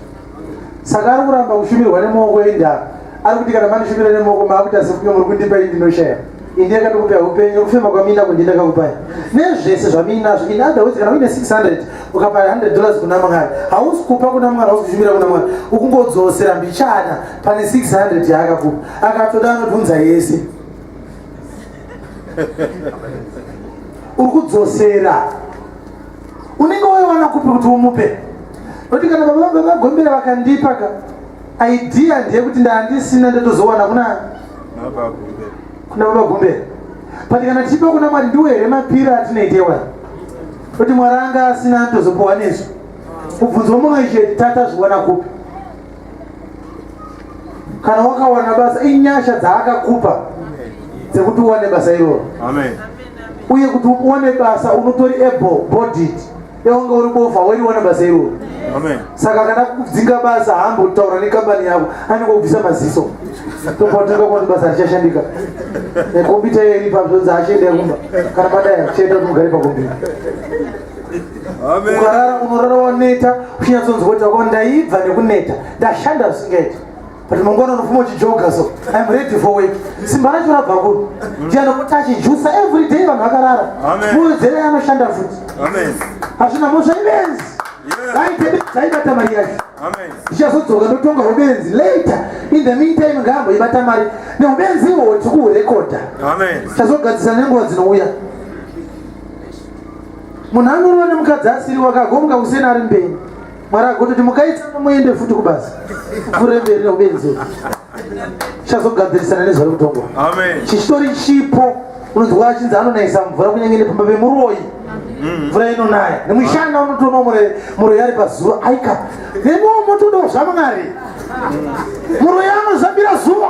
saka ari kuramba kushumirwa nemaoko endaka. Ari kuti kana mandishumira nemaoko maakuti asifunge muri kundipa indinoshaya. Indi yakatokupa upenyu kufema kwamina kundindakakupai. Nezvese zvaminazvo in other words kana uine 600 ukapa $100 kuna Mwari hausi kupa kuna Mwari hausi kushumira kuna Mwari ukungodzosera mbichana pane 600 yaakakupa akatoda anobvunza yese uri kudzosera unenge waiwana kupi kuti umupe noti kana baba gombera vakandipa ka idea ndeyekuti ndandisina ndotozowana kuna baba gombera pati kana tichipa kuna Mwari ndiwo here mapira atinoitewa kuti Mwari anga asina tozopowa nezvo kubvunzwa mumwe chete tata zviwana kupi kana wakawana basa inyasha dzaakakupa dzekuti uwane basa iroro uye kuti uone basa unotori able bodied yaunga uri bovha weriwana basa iroro saka kana kudzinga basa hambo taura nekambani yako anongobvisa maziso topotanga kuti basa richashandika nekombiyuta iri pazvonzi achienda kumba kana madai achienda kuti mugare pakombiyuta ukarara unorara waneta uchinyatsonzwa kuti wako ndaibva nekuneta ndashanda zvisingaiti but mangwana unofuma uchijoga so I'm ready for work simba racho rabva kuri ndianokuti achijusa every day vanhu vakarara muwedzere anoshanda futi hazvina mozvaibenzi zaibata mari yacho ichazodzoka ndotonga ubenzi later in the meantime ngambo ibata mari neubenzi iwo tikuurekodha chazogadzisa nenguva dzinouya munhu anorova nemukadzi asiri wakagomuka kusena ari mbeni Mwari agototi mukaitsana muende futi kubasa kupfuure mberi neubenzi chazogadzirisana nezvari kutongwa chichitori chipo unonzwa achinzi anonaisa mvura kunyange nepamba pemuroyi mvura inonaya nemushana unotoona muroyi ari pazuva aika nemowo motodawo zvamwari muroyi anozvambira zuva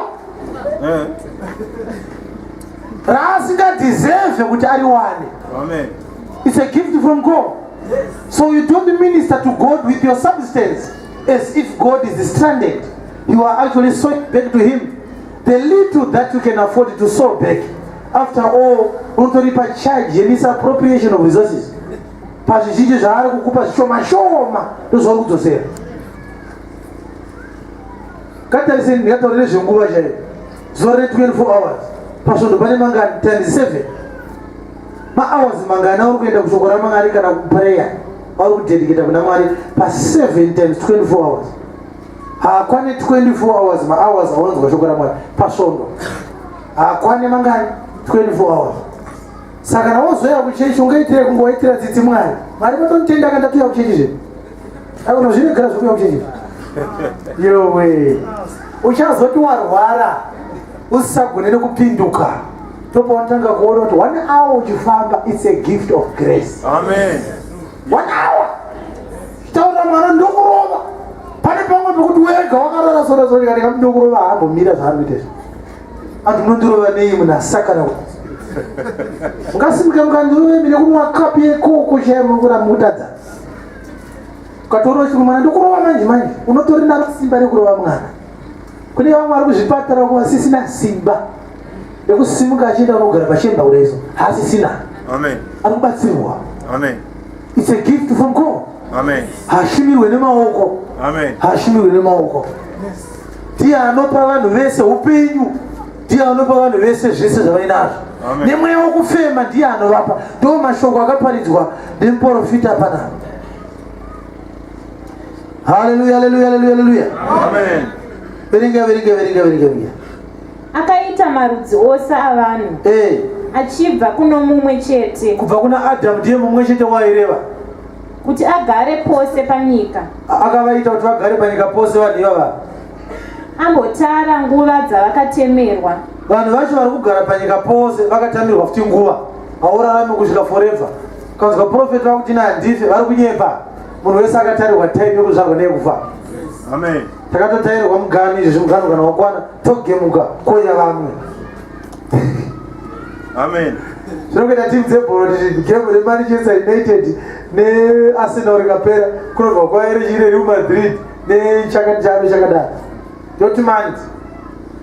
raasingadhizevhe kuti ariwane. It's a gift from God. So you don't minister to God with your substance as if God is stranded. You are actually sowing back to Him the little that you can afford to sow back. After all, unotoripa charge misappropriation of resources. Pazvizhinji zvaari kukupa zvishoma shoma ndozvauri kudzosera. Katariseni ndingataurire zvenguva chaiyo. Zuva re 24 hours. Pasvondo pane mangani times 7. Ma-hours mangana uri kuenda kushoko raMwari kana kuprayer uri kudedicata kuna Mwari pa7 times 24 hours. Haakwane 24 hours ma-hours aunonzwa shoko raMwari pasvondo. Haakwane mangani 24 hours. Saka nawozoya kuchechi ungaitire kungowaitira tsitsi Mwari. Mwari vatonitenda akandatuya kuchechi zve. Akona zvinogara zvokuya kuchechi. Yowe. Uchazoti warwara usisagone nekupinduka. Topaunotanga kuona kuti 1 hour uchifamba it's a gift of grace. Amen. 1 hour. Taura mwana ndokurova. Pane pamwe pekuti wega wakarara sora sora kana ndokurova hambomira zvaari kuita. Antu munondurova nei munhu asakana kuti. Ngasimuke mukandurove mine kumwa kapi yekoko chaiyo mukura mukutadza. Ukatora chimwe mwana ndokurova manje unotori naro simba rekurova mwana. Kune vamwe vari kuzvipatara kuvasisina simba yekusimuka achienda unogara pachemba kureso haasisina. Amen. Ari kubatsirwa. Amen. It's a gift from God. Amen. Haashumirwe nemaoko. Amen. Haashumirwe nemaoko. Ndiye anopa vanhu vese upenyu. Ndiye anopa vanhu vese zvese zvavainazvo. Nemweya wokufema ndiye anovapa. Ndo mashoko akaparidzwa nemuprofita panapa. Hallelujah, hallelujah, hallelujah, hallelujah. Amen. Verenga. Akaita marudzi ose avanhu. Achibva kuno mumwe chete. Kubva kuna Adamu ndiye mumwe chete waireva. Kuti agare pose panyika. Akavaita kuti vagare panyika pose vanhu ivava. Ambotara nguva dzavakatemerwa. Vanhu vacho vari kugara panyika pose vakatamirwa futi nguva. Haurarame kusvika forever. Kanzwa profeti vakuti handife vari kunyepa. Munhu wese akatarirwa time yekuzvarwa neyekufa. Amen. Takatotarirwa mugano izvi mugano kana wakwana togemuka koya vamwe. Amen. Zvinokuita timu dzebhoro kuti gemu reManchester United neArsenal rikapera kunobva kwaire chire Real Madrid nechakati chave chakadaro. Dortmund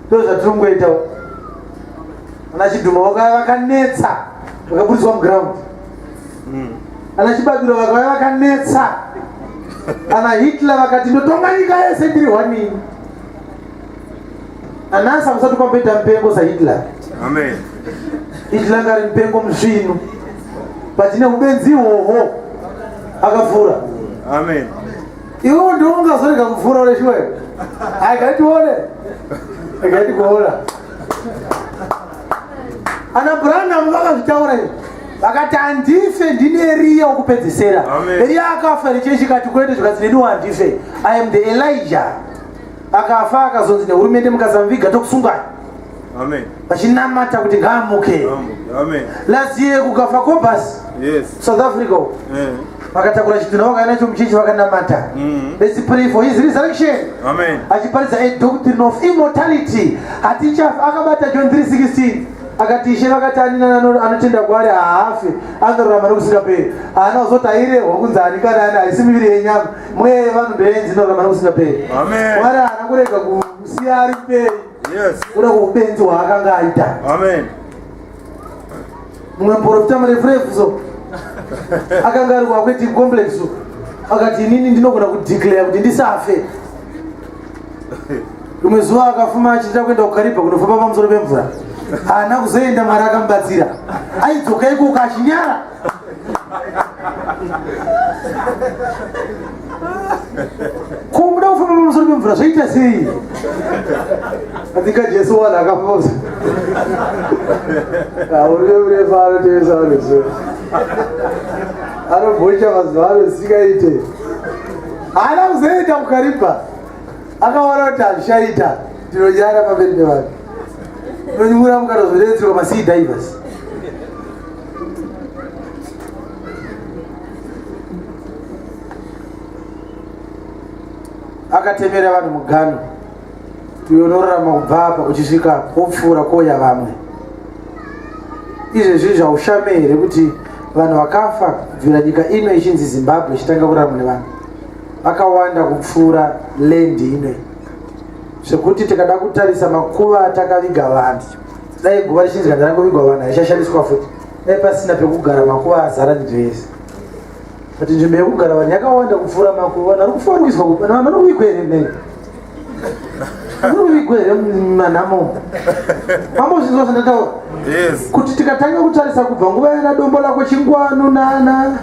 ndozvatiri kungoitawo. Ana chidhuma vakanetsa vakaburiswa muground. Ana chibabiro vakauya vakanetsa ana Hitler vakati ndotonga nyika yese ndiri hwani anasa musati kwamboita mupengo saHitler. Amen. Hitler ngari mupengo musvinu patine ubenzi ihwohwo akavhura. Amen. Iwo ndiwo ungazorega kuvhura uleshiwe akatione akatikuona ana Branham vakazvitaura izvi vakati handife ndine Eria wokupedzisira. Eria akafa nechechi kati kwete zvikadzi neni handife, I am the Elijah. Akafa akazonzi nehurumende mukazamviga tokusungana. Amen. Vachinamata kuti ngaamuke. Amen. Last year kukafa Cobus. Yes. South Africa. Vakatakura chitunha vakaenda chomuchechi vakanamata. Let's pray for his resurrection. Amen. Achiparidza a doctrine of immortality. Hatichafa akabata John 3:16. Akati Ishe vakati anina anotenda kwaari haafi anorarama nokusingaperi. Haana kuzoti airehwa kunzi anikana ana haisi miviri yenyama mweya yevanhu ndoyenzi inorarama nokusingaperi. Amen. Mwari haana kurega kusiya ari peri. Yes. Kuda kuupenzi hwaakanga aita. Amen. Mumwe muprofita murefu akanga ari kwakweti complex akati inini ndinogona kudeclare kuti ndisafe. Rimwe zuva akafuma achiita kuenda kuKariba kunofamba pamusoro pemvura. Haana kuzoenda Mwari akamubatsira. Aidzoka ikoko achinyara. Ko muda kufamba pamusoro pemvura zvoita sei? Atika Jesu wanhu akafamba. Urefu anotevesa vanhu. Anobhocha mazuva anosikaite. Haana kuzoenda kuKariba. Akaona kuti hazvichaita. Ndinonyara pamberi pevanhu. Nonyura mukatozoredzerwa masea divers. Akatemera vanhu mugano. Unorarama kubva apa uchisvika opfuura koya vamwe. Izvezvi zvaushamere here kuti vanhu vakafa kubvira nyika ino ichinzi Zimbabwe ichitanga kurarama nevanhu vakawanda kupfuura lendi ino, zvekuti tikada kutarisa makuva atakaviga vanhu, dai guva richinzi kana rakuvigwa vanhu haichashandiswa futi, dai pasina pekugara makuva azara nzvimbo yese. Kuti nzvimbo yekugara vanhu yakawanda kupfuura makuva, vanhu vari kufaniswa vanhu vanouikwa here nei vanouikwa here manhamo mambo zvinzwa zvandataura. Yes. Kuti tikatanga kutarisa kubva nguva yana dombo lako Chingwanu nana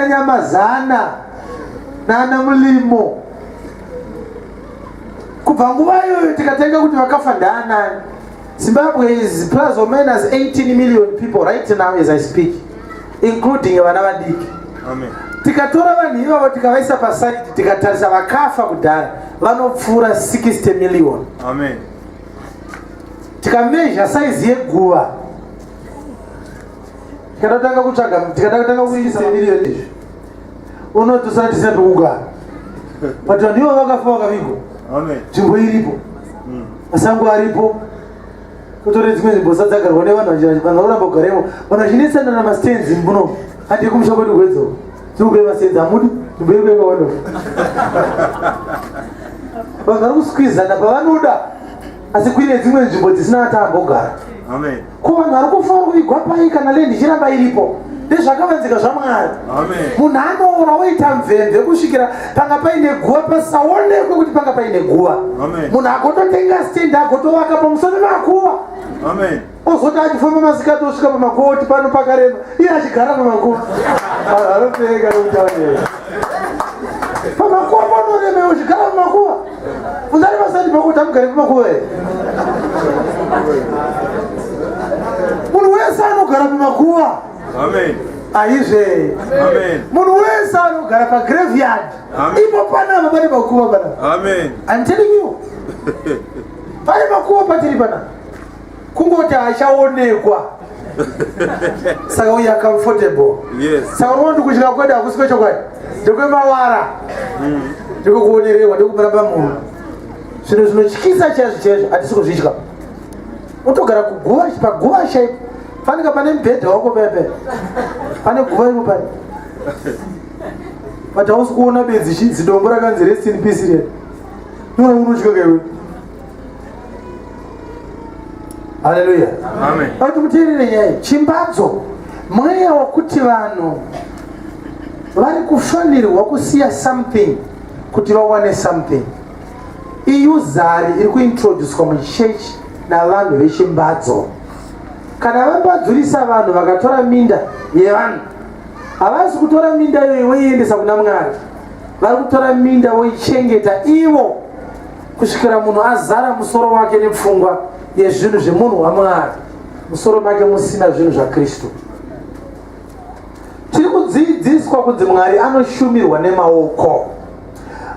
Nyamazana nana Mulimo, kubva nguva iyoyo tikatanga kuti vakafa ndaanani. Zimbabwe is plus or minus 18 million people right now as I speak, including vana vadiki. Amen. Tikatora vanhu ivavo tikavaisa paside tikatarisa vakafa kudhara vanopfuura 60 million. Amen. Tikamezha size yeguva tikatanga kutsvaga tikatanga kuisa million izvi unotusana tisina pekugara, but vanhu ivo vakafa vakavigwa. Amen. Nzvimbo iripo, masango aripo, kutore dzimwe nzvimbo sadzagarwa nevanhu vanhu varamba kugaremo. Vanhu vachinetsana namastenzi muno handi kumusha kwedu kwedzoka tikupe mastenzi amudi nzvimbo iri kwekaono vanhu vari kuskwizana pavanoda, asi kuine dzimwe nzvimbo dzisina vatambogara. Amen. Ko vanhu vari kufa kuvigwa pai kana lendi ichiramba iripo ndezvakavanzika zvaMwari. Amen. Munhu anoora woita mvemve kusvikira panga paine guva pasaonekwe kuti panga paine guva. Amen. Munhu agototenga stendi agotovaka pamusoro pemakuva. Amen. Ozoti achifamba masikati osvika pamakuva kuti pano pakarema iye achigara pamakuva. Vanhu vanopfeka nokutaurira pamakuva panorema uchigara pamakuva. Unzari pasati pakuti amugari pamakuva here. Munhu wese anogara pamakuva. Amen. Aizve. Amen. Munhu wese anogara pagraveyard. Ipo panapa pane makuva panapa. Amen. I'm telling you. Pane makuva patiri panapa. Kungoti hachaonekwa. Saka we are comfortable. Yes. Saka unondi kuchika kwedu hakusi kwechokwadi. Ndekwemawara. Ndekukuonerewa ndekumuramba munhu. Zvinhu zvinotyisa chaizvo hatisi kuzvitya. Unotogara kuguva paguva chaipo. Fanika pane mubhedha wako pepe. Pane guva imo pane. But hausi kuona bedzi zidombo rakanzi rest in peace rero. Unotya kaiwe. Hallelujah. Amen. Kuti muteerere nyaya chimbadzo mweya wokuti vanhu vari kufanirwa kusiya something kuti vawane something. Iyuzari iri kuintroducwa muchechi navanhu vechimbadzo. Kana vambadzurisa vanhu vakatora minda yevanhu, havasi kutora minda iyoyo voiendesa kuna Mwari, vari kutora minda voichengeta ivo kusvikira munhu azara musoro wake nepfungwa yezvinhu zvemunhu waMwari, musoro make musina zvinhu zvaKristu. Tiri kudzidziswa kuti Mwari anoshumirwa nemaoko.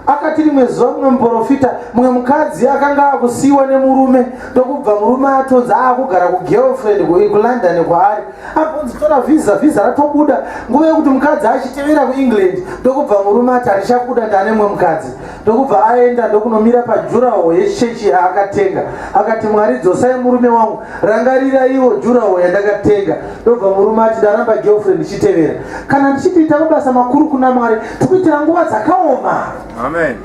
Akati rimwe zuva mumwe muprofita, mumwe mukadzi akanga akusiyiwa nemurume, ndokubva murume atonzi akugara kugirlfriend kuLondon kwaari, abvunzi tora visa ratobuda, nguva yekuti mukadzi achitevera kuEngland, ndokubva murume ati handichabuda ndane mumwe mukadzi, ndokubva aenda ndokunomira pajuraho yechechi yaakatenga, akati Mwari dzosai murume wangu, rangarira iwo juraho yandakatenga. Ndobva murume ati ndaramba girlfriend ichitevera. Kana ndichitiita mabasa makuru kuna Mwari, tikuitira nguva dzakaoma. Amen.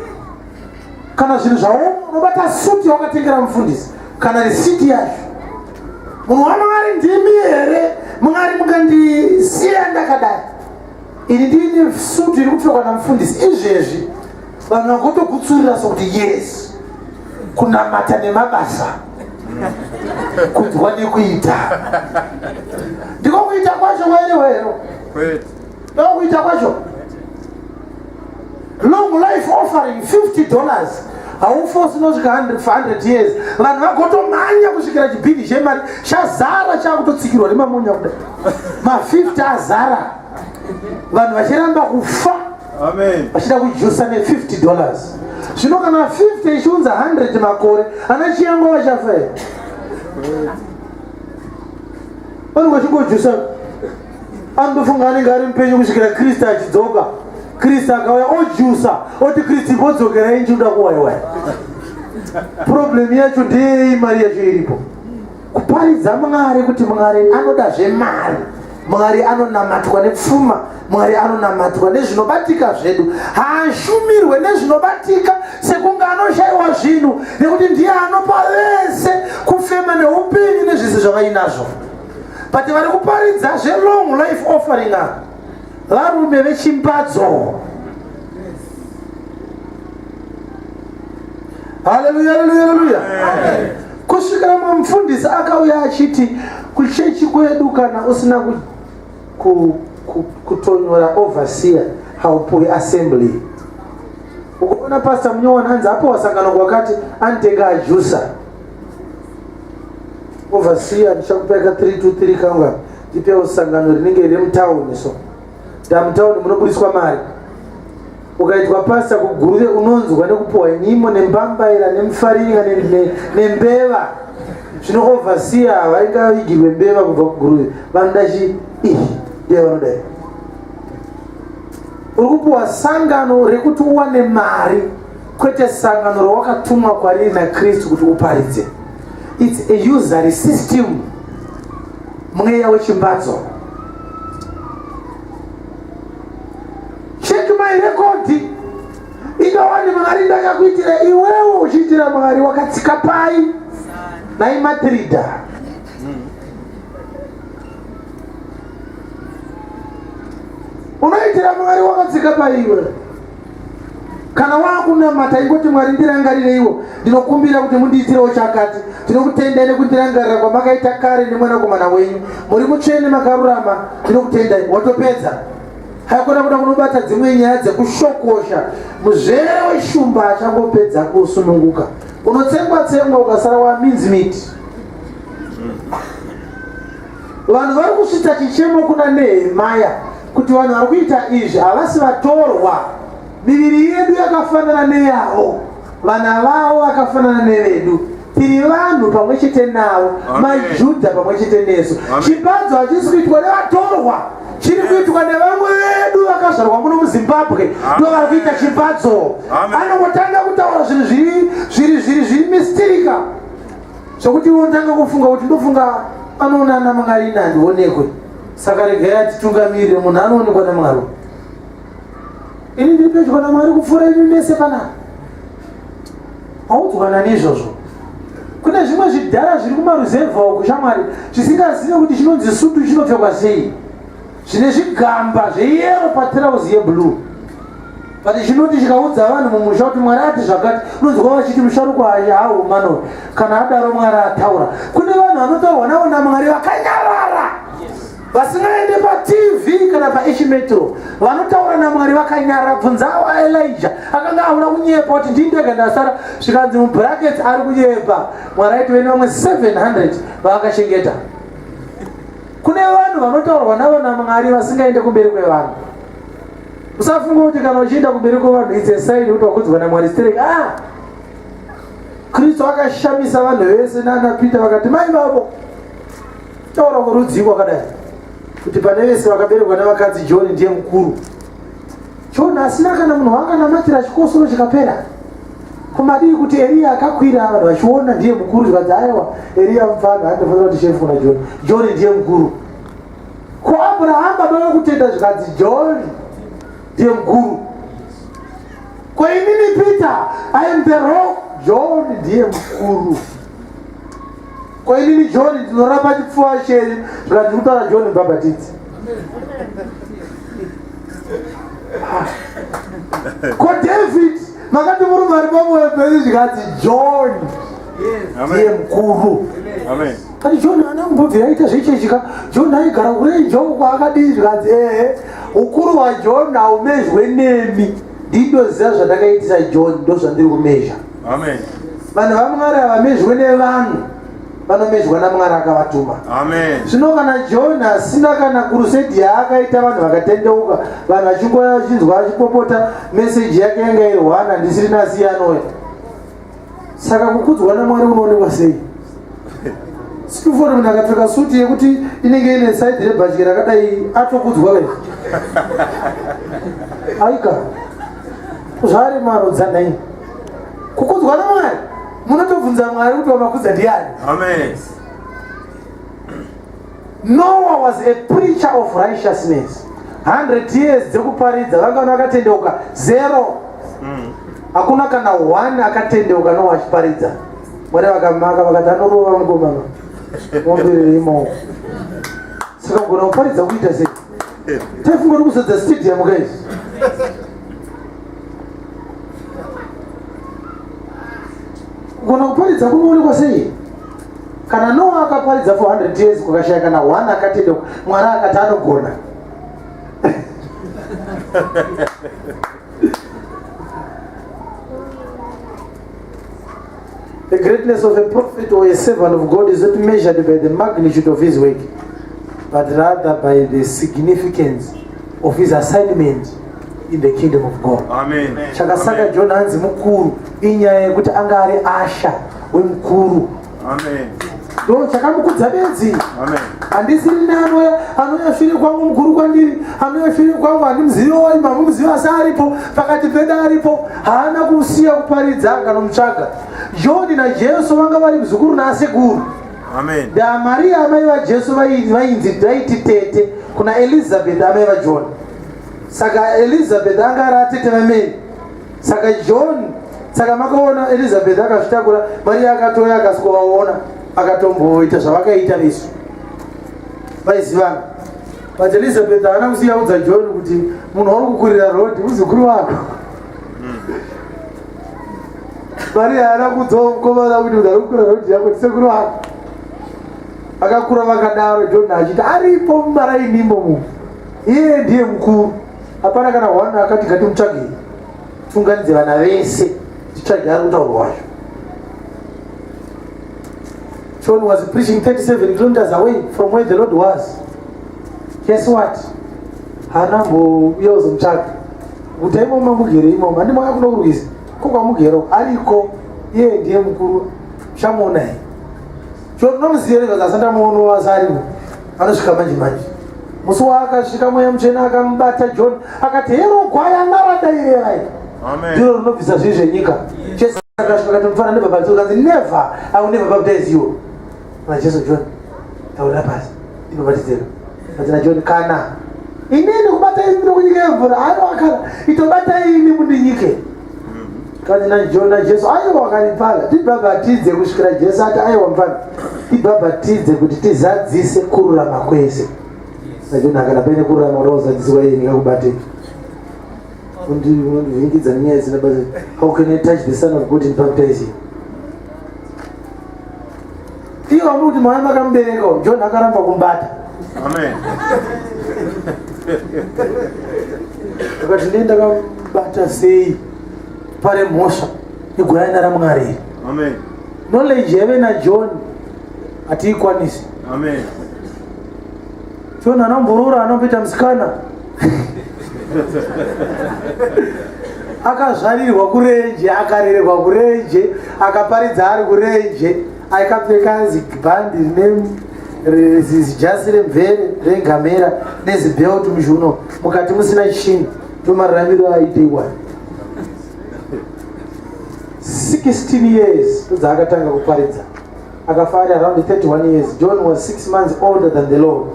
Kana zvinhu zvaoma, unobata suti wakatengera mufundisi, kana risiti yacho. Munhu waMwari ndimi here, Mwari mukandisiya ndakadai, ini ndine suti iri kupfekwa namufundisi. Izvezvi vanhu vakotogutsurira sokuti yes, kunamata nemabasa, kudya nekuita. Ndiko kuita kwacho wero. Ndiko kuita kwacho. Long life offering $50. Haufosi nosvika 100 years. Vanhu vagotomanya kusvikira chibhini chemari chazara chakutotsikirwa nemamonya kudai. Ma50 azara. Vanhu vachiramba kufa. Amen. Vachida kujusa ne$50. Zvino kana 50 ichiunza 100 makore, ana chiyango vachafa here. Vanhu vachingojusa. Anofunga anenge ari mupenyu kusvikira Kristu achidzoka. Kristu akauya ojusa, oti Kristu bodzokerai nchiuda kuwaiwai. Problem yacho ndei mari yacho iripo. Kuparidza Mwari kuti Mwari anoda zvemari. Mwari anonamatwa nepfuma, Mwari anonamatwa nezvinobatika zvedu. Haashumirwe nezvinobatika sekunge anoshayiwa zvinhu, nekuti ndiye anopa vese kufema neupenyu nezvese zvavainazvo. But vari kuparidza zvelong life offering apa, varume vechimbadzo. Haleluya, haleluya, haleluya. Kusvikira mufundisi akauya achiti kuchechi kwedu kana usina kutonyora overseer haupuwi assembly. Ukaona pastor Munyowana hanzi apo wasangano kwakati anitenga ajusa. Overseer ndichakupeka 323 kanga tipe usangano rinenge riri mutauni so. Mutauni munobudiswa mari. Ukaitwa pasta kuguruve unonzwa nekupuwa nyimo nembambaira nemufaringa nembeva. Zvino overseer vaingavigirwe mbeva kubva kuguruve. Vandachi ndiye vanodai. Uri kupuwa sangano rekuti uwane mari, kwete sangano rawakatumwa kwariri naKristu kuti uparidze. It's a usury system. Mweya wechimbadzo. Check my record. Ikawani Mwari ndakakuitira iwewe uchiitira Mwari wakatsika pai naimatrida. Unoitira Mwari wakatsika pai iwe. Kana wakunamata ingoti Mwari ndirangarire iwo, ndinokumbira kuti mundiitirewo chakati, ndinokutendai nekundirangarira kwamakaita kare nemwanakomana wenyu, muri mutsvene makarurama, ndinokutendai. Watopedza. Haikona kuda kunobata dzimwe nyaya dzekushokosha. Muzvere weshumba achangopedza kusununguka. Unotsengwa ukasara waminzimiti. Vanhu vari kusvitsa chichemo kuna Nehemaya kuti vanhu vari kuita izvi havasi vatorwa. Miviri yedu yakafanana neyavo, vana vavo vakafanana nevedu, tiri vanhu pamwe chete navo, maJudha pamwe chete nesu. Chimbadzo hachisi kuitwa nevatorwa, chiri kuitwa nevamwe vedu vakazvarwa muno muZimbabwe, ndo vari kuita chimbadzo. Anongotanga kutaura zvinhu zviri mistirika, zvokuti unotanga kufunga kuti ndofunga anoona naMwari ndionekwe. Saka regai atitungamirire, munhu anoonekwa naMwari. Ini ndiri pedyo naMwari kupfuura imi mese panapa. Haudzwana nezvozvo. Kune zvimwe zvidhara zviri kumaruzevha uku shamwari zvisingazive kuti chinonzi sutu chinopfekwa sei. zvine zvigamba zveyero patirauzi yeblue. But chinoti chikaudza vanhu mumusha kuti Mwari ati zvakati, unonzwa vachiti musharuka haumano kana adaro Mwari ataura. Kune vanhu vanotaurwa navo naMwari vakanyarara, vasingaende paTV kana paEchimetro, vanotaura naMwari vakanyarara. Bvunzawo Elijah akanga auna kunyepa kuti ndindega ndasara, zvikanzi mubrackets ari kunyepa. Mwari aiti vene vamwe 700 vakashengeta. Kune vanhu vanotaurwa navo naMwari vasingaende kumberi kwevanhu. Usafunga kuti kana uchienda kumberi kwevanhu it's a sign kuti wakudzwa naMwari straight. Kristu akashamisa vanhu vese nana Peter vakati mai babo taura kurudziko akadai kuti pane vese vakaberekwa navakadzi John ndiye mukuru. John asina kana munhu wakanamatira chikosoro chikapera. Kumadii kuti Elia akakwira vanhu vachiona ndiye mukuru, zvikadzi aiwa Elia mfana handofanira kuti shefu na John ndiye mukuru. Ko Abraham baba kutenda zvikadzi John ndiye mukuru. Kwa inini Peter I am the rock, John ndiye mukuru. Kwa inini John ndinorapa chipfuva cheri zvikadzi kutaura John Mbhabhatidzi. Ko David makati murume ari pamwoyo penyu zvikadzi John ndiye mukuru. Amen. Kati John ana kumbobvira aita zvechechika. John aigara kurenje uko kwaakadii zvikadzi ukuru hwaJohn haumezhwe nemi. Ndindoziva zvandakaitisa John ndozvandiri kumezha. Amen. Vanhu vaMwari havamezhwe nevanhu, vanomezhwa naMwari akavatuma. Amen. Zvino kana John asina kana kurusedi yaakaita vanhu vakatendeuka, vanhu vachinzwa achipopota meseji yake yanga irwana ndisiri nasiyanoya. Saka kukudzwa naMwari kunoonekwa sei? Sikufona munhu akapfeka suti yekuti inenge ine saidhi rebhachi rakadai atokudzwa kai. Aika zvari marodzanai kukudzwa naMwari. Munotobvunza Mwari kuti wamakudza ndiani? Amen. Noah was a preacher of righteousness. 100 years dzekuparidza vanga vakatendeuka 0. Hakuna kana 1 akatendeuka Noah achiparidza. Mwari vakamaka vakati anorova mukomana mombiriri imo. Saka kugona kuparidza kuita sei? Taifunga kuti kuzodza stadium guys. Kugona kuparidza kunoonekwa sei? Kana Noah akaparidza for 100 years kukashaya kana 1 akatendeuka, Mwari akati anogona. The greatness of a prophet or a servant of God is not measured by the magnitude of his work, but rather by the significance of his assignment in the kingdom of God. Amen. Chakasaka John hanzi mukuru inyaya yekuti anga ari asha wemukuru. Amen. Ndo chakamukudza bedzi. Amen. Handisiri anoyasvire kwangu mukuru kwandiri, anoyasvire kwangu handimuzivo imambo muzivo asi aripo pakati pedu aripo, haana kusiya kuparidza akanomutsvaga. John naJesu vanga vari muzukuru nasekuru. Amen. Maria amai vaJesu vaiti tete kuna Elizabeth amai vaJohn. Saka Elizabeth anga ari atete vameri. Saka John, saka makaona Elizabeth akazvitakura, Maria akatoya akasikovaona akatomboita zvavakaita nesu. Vaizivana. But Elizabeth haana kusiya kudza John kuti munhu uri kukurira road muzukuru wako. Maria haana kudzawo mukomana kuti munhu ari kukurira road yako ndisekuru wako. Vakakura vakadaro John achiti aripo mumarainimo mu. Iye ndiye mukuru. Hapana kana 1 akati ngatimutsvagei. Funganidze vana vese titsvage ari kutaurwa wacho. John was preaching 37 kilometers away from where the Lord was. Guess what? Hana mbouya kuzomutsvaga. Kuti aimoma mugere imomo, handimo akakuno kurwisa. Kokwamugero ariko, iye ndiye mukuru. Shamuona here. John nomuziva here because asandamuona wasarimo. Anosvika manje manje. Musi waakasvika mweya mutsvene akamubata John akati hero gwaya ngaradairevai. Amen. Ndiro rinobvisa zvinhu zvenyika. Jesu akasvika akati mufana nebhabhatidzo kanzi never I will never baptize you. Jesu John taurira pasi ndibhabhatidzero. Kazina John kana inini kubata ini nokunyika yemvura aiwa akana itobata ini mundinyike. Kazina John naJesu aiwa akanipala tibhabhatidze kusvikira Jesu ati aiwa mfana tibhabhatidze kuti tizadzise kururama kwese. John akanapene kurama roza dziwa yini ngakubate undivhingidza nyaya dzina basi how can I touch the son of God in baptizing iyo amuti mwana makamubereka John akaramba kumbata Amen. akati ndenda kambata sei pare mhosva igwayana raMwari. Amen. Knowledge yave naJohn hatiikwanisi. Amen. John anomburura anombita musikana akazvarirwa kurenje akarererwa kurenje akaparidza ari kurenje akapfeka zibhandi nezijasi remvere rengamera nezibheuti muzvuno mukati musina chinhu tomararamiro aiteiwa 16 years ndodzaakatanga kuparidza akafa ari around 31 years. John was 6 months older than the Lord.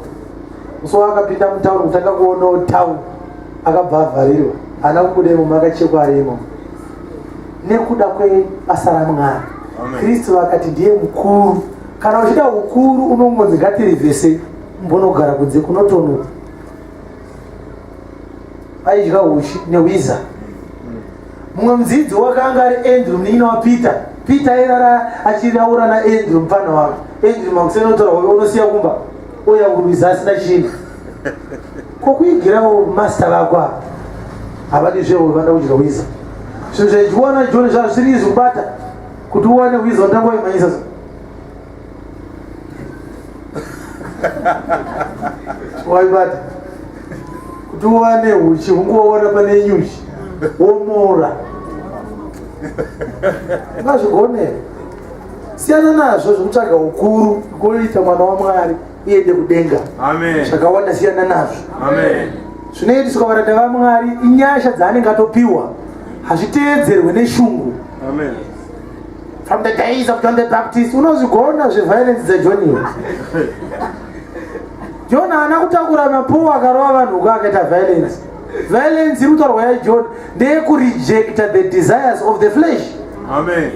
So akapinda mutauni kutanga kuona town akabva avharirwa ana kudemo makachekwa arimo nekuda kwebasa raMwari. Kristu vakati ndiye mukuru. Kana uchida ukuru unongonzi ngatirivhese mbonogara kunze kunotonuka. Aidya uchi newiza. Mumwe mudzidzi wakanga ari Andrew munin'ina waPeter. Peter era achiraura naAndrew mufana wake. Andrew makusenotora uyo unosiya kumba oya kurwiza asina chinhu. Kokuigirawo master vakwa havadi zvevo vanda kudya wiza. Zvinhu zvaichiwana John zvazviri izvi kubata kuti uwane wiza undangoimanyisa waibata kuti uwane uchi ungoona pane nyuchi womora ngazvigonera siyana nazvo zvokutsvaga ukuru kuita mwana waMwari uende kudenga. Amen. Zvakawanda siyana nazvo. Amen. Zvinoitiswa varanda vaMwari inyasha dzaanenge atopiwa hazviteedzerwe neshungu. Amen. From the days of John the Baptist unozvigona zveviolence dzaJohn. John haana kutakura mapuwa akarova vanhu uko akaita violence. Violence iri kutaurwa yaJohn ndeyekurejecta the desires of the flesh. Amen.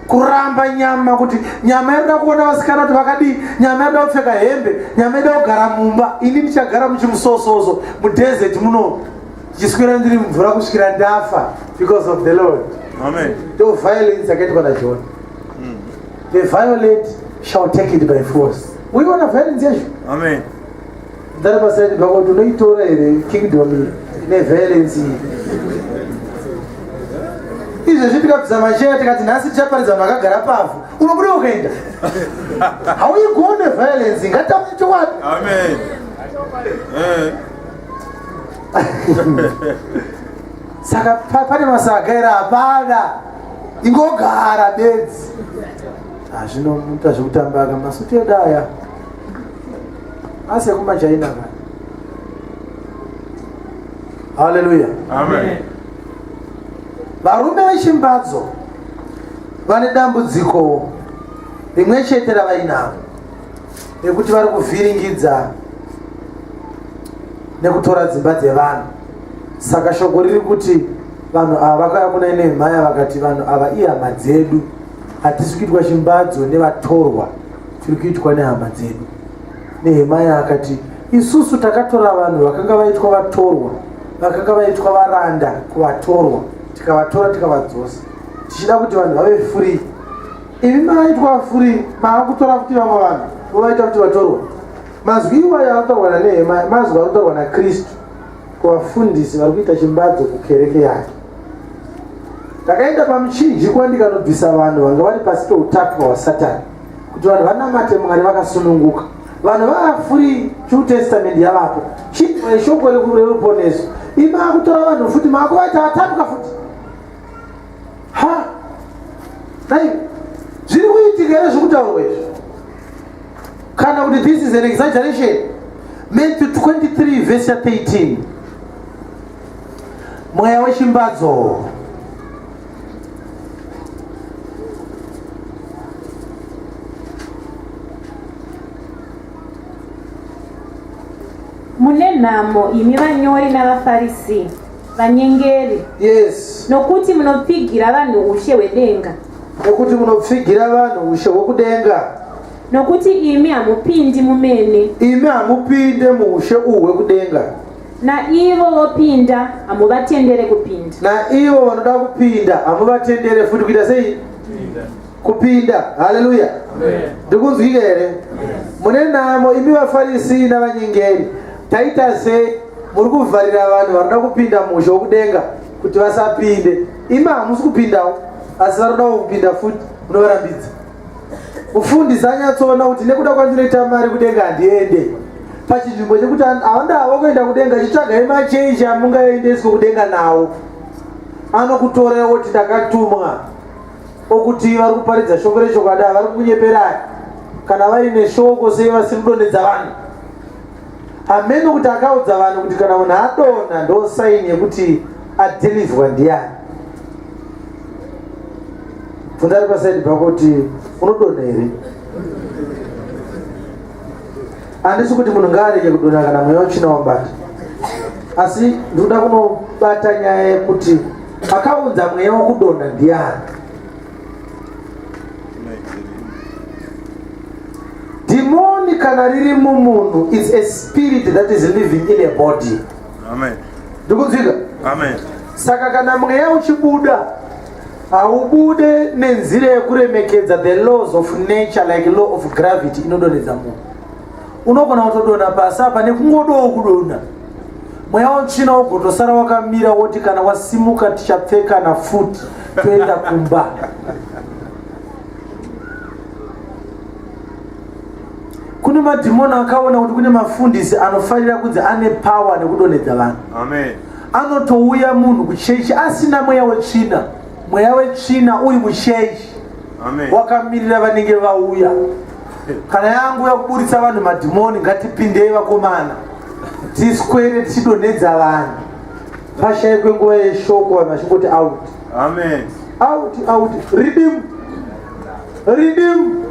Kuramba nyama kuti nyama inoda kuona vasikana kuti vakadii, nyama inoda kupfeka hembe, nyama inoda kugara mumba. Ini ndichagara muchimusosozo mudesert muno ndichiswera ndiri mumvura kusvikira ndafa because of the Lord. Amen. The violence yakaitwa naJohn. The violent shall take it by force. Uiona violence yacho? Amen. Ndari pasaidi pakuti unoitora here kingdom ine violence iyi. Izvo zvitikabvisa machera tikati nhasi tichaparidza makagara pavhu unobuda ukaenda hauigone violence ngataure chokwadi. Amen. Saka pane masaga era hapana ingogara bedzi zvinomuita zvekutambaka masuti edaya asi ekumachaina ka. Haleluya. Amen. Varume vechimbadzo vane dambudziko rimwe chete ravainavo rekuti vari kuvhiringidza nekutora dzimba dzevanhu. Saka shoko riri kuti vanhu ava vakauya kuna Nehemia vakati vanhu ava ihama dzedu, hatisi kuitwa chimbadzo nevatorwa, tiri kuitwa nehama dzedu. Nehemia akati isusu takatora vanhu vakanga vaitwa vatorwa, vakanga vaitwa varanda kuvatorwa, tikavatora tikavadzosa tichida kuti vanhu vave free. Imi mavaitwa free mavakutora kuti vamwe vanhu vovaita kuti vatorwa. Mazwi iwayo anotorwa naNehemia mazwi anotorwa naKristu kuvafundisi vari kuita chimbadzo kukereke yake. Takaenda pamuchinjikwa ndikanobvisa vanhu vanga vari pasi peutapwa hwaSatani kuti vanhu vanamate Mwari vakasununguka. Vanhu vava free, New Testament yavapo, shoko reruponeso. Imi mavakutora vanhu futi mavakuvaita vatapwa futi. Nai zviri kuitika here zvokutaurwa izvi kana kuti this is an exaggeration? Matthew 23 verse 13. Mweya wechimbadzo. Mune nhamo imi vanyori navafarisi vanyengeri. Yes. Nokuti munopfigira vanhu ushe hwedenga. Nekuti munopfigira vanhu ushe hwekudenga. nokuti imi hamupindi mumene, imi hamupinde muushe uwe kudenga, na ivo vopinda hamuvatendere kupinda, na ivo vanoda kupinda hamuvatendere futi kuita sei? Kupinda. Haleluya. Ndikunzwika here? Mune nhamo imi vaFarisi navanyengeri, taita sei muri kuvharira vanhu vanoda kupinda mushe wokudenga kuti vasapinde? Imi hamusi kupindawo, asi vanodawo kupinda futi, munovarambidza. Mufundisi anyatsoona kuti nekuda kwandinoita mari kudenga handiende pachinzvimbo chekuti handava kuenda kudenga, chitsvagai machenji amungaendeswe kudenga nawo. Anokutorera kuti ndakatumwa okuti vari kuparidza shoko rechokwadi, vari kukunyeperai kana vaine shoko sei vasiri kudonhedza vanhu. Hamene kuti akaudza vanhu kuti kana munhu adonha ndo saini yekuti adelivhwa ndiani. Bvunza ari pasaidi pako kuti unodonha here? Handisi kuti munhu ngaarege kudonha kana mweya wetsvina wambata, asi ndinoda kunobata nyaya yekuti akaunza mweya wokudonha ndiani. Demoni kana riri mumunhu is a spirit that is living in a body. Amen. Ndikunzwika? Amen. Saka kana mweya uchibuda, haubude nenzira yekuremekedza the laws of nature, like law of gravity inodonhedza munhu. Unogona kutodonha pasi apa nekungodowo kudonha. Mweya wetsvina wogotosara wakamira woti kana wasimuka tichapfeka na futi toenda kumba. Kune madhimoni akaona kuti kune mafundisi anofanira kunzi ane power nekudonhedza vanhu. Amen. Anotouya munhu kuchechi asina mweya wetsvina. Mweya wetsvina uri muchechi. Amen. Wakamirira vanenge vauya. Kana yangu yakuburitsa vanhu madhimoni, ngatipindei vakomana, tiswere tichidonhedza vanhu. Pashai kwenguva yeshoko vanhu vachingoti out. Amen. Out, out. Redeem. Redeem.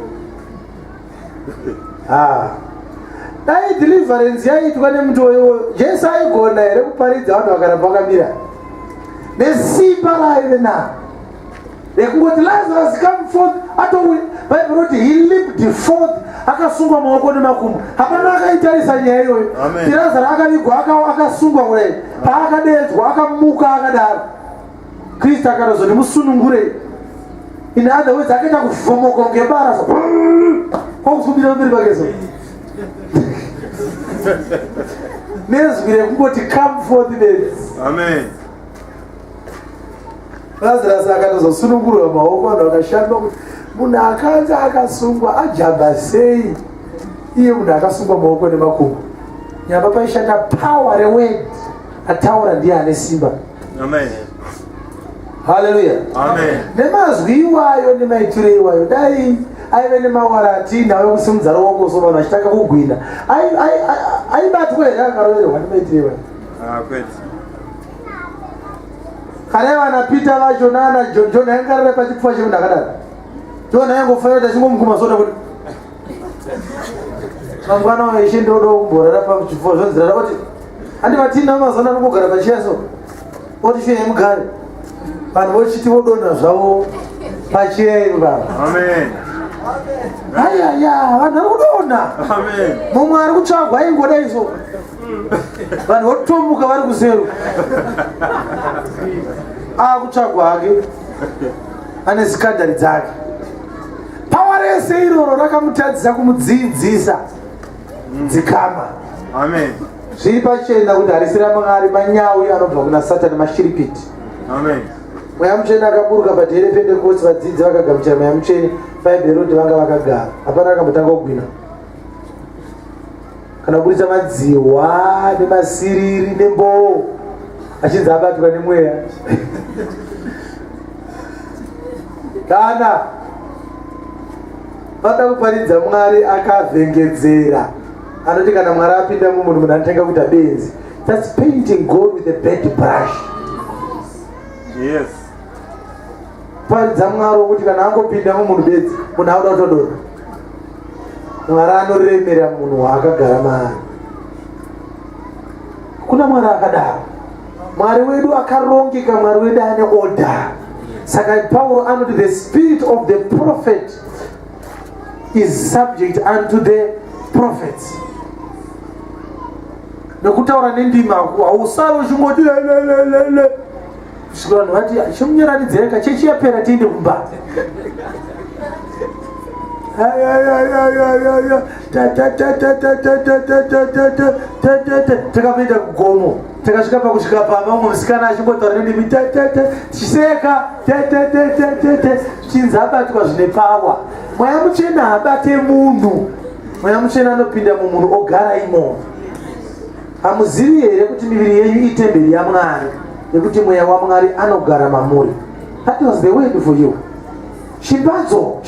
Dai deliverance yaitwa nemuntu oyo, Jesu aigona here kuparidza vanhu vakaramba vakamira nesimba raive naro rekungoti Lazarus come forth, atowe Bible roti he leaped forth, akasungwa maoko nemakumbo. Hapana akaitarisa nyaya iyoyo. Lazarus akavigwa akasungwa kudai, paakadedzwa akamuka akadaro. Kristu akarozoti musunungure. In other words, akaita kuvhomoka ngebara kwakusubira mberi pakeso. Nezwi rekungoti come forth baby. Amen. Lazarus akatozosunungurwa maoko, vanhu vakashamba kuti munhu akanza akasungwa ajamba sei iye munhu akasungwa maoko nemakumbo. Nyamba paishanda power reword, ataura ndiye ane simba. Amen. Hallelujah. Amen. Nemazwi iwayo nemaitiro iwayo dai aive nemawarati nawe kusimudza ruoko so vanhu vachitanga kugwina aibatwa here akaroverwa nemaitiro iwayo. Kwete. Kana vana Peter vacho nana John aingarira pachipfuva chemunhu akadaro. John aingofanira kuti achingomuguma soda kuti mangwana waishe ndoda kumborara pachipfuva zvonzira kuti handivatina mazana anongogara pachiyaso oti shuya yemugare vanhu vochiti vodonha zvavo pachiyairo baba. Amen. Ayaya, vanhu vari kudonha. Amen. Mumwe ari kutsvagwa aingoda iso. Vanhu votomuka vari kuzeru. Akutsvagwa hake ane zikandari dzake. Pawa rese iroro rakamutadzisa kumudzidzisa dzikama. Amen. Zviri pachena kuti harisi raMwari, manyawi anobva kuna Satani, mashiripiti. Amen. Mweya mutsvene akaburuka padhere Pentekosti, vadzidzi vakagamuchira mweya mutsvene, Bhaibheri roti vanga vakagara. Hapana akambotanga kugwina. Kana kuburitsa madziwa nemasiriri nemboo achinzi abatwa nemweya. Kana vada kuparidza Mwari akavhengedzera, anoti kana Mwari apinda mumunhu, munhu anotanga kuita benzi. That's painting God with a bad brush. Yes. Paridza Mwari wokuti kana angopinda mumunhu bedzi, munhu auda kutodonha. Mwari anoremera munhu waakagara maari. Kuna Mwari akadaro. Mwari wedu akarongeka, Mwari wedu ane order. Saka Paulo anoti the spirit of the prophet is subject unto the prophets. Nekutaura nendima hausaro chingoti lelelele. Shikwana vati chimnyaranidzeka chechi yapera tiende kumba. Takapinda kugomo takasvika pakusvika pamba umwe musikana achimbotaura nendimi chiseka chinzi abatwa zvine pawa. Mweya mutsvene haabate munhu, mweya mutsvene anopinda mumunhu ogara imomo. Hamuzivi here kuti miviri yenyu itemberi yaMwari nekuti mweya waMwari anogara mamuri? That was the word for you. Shimbadzo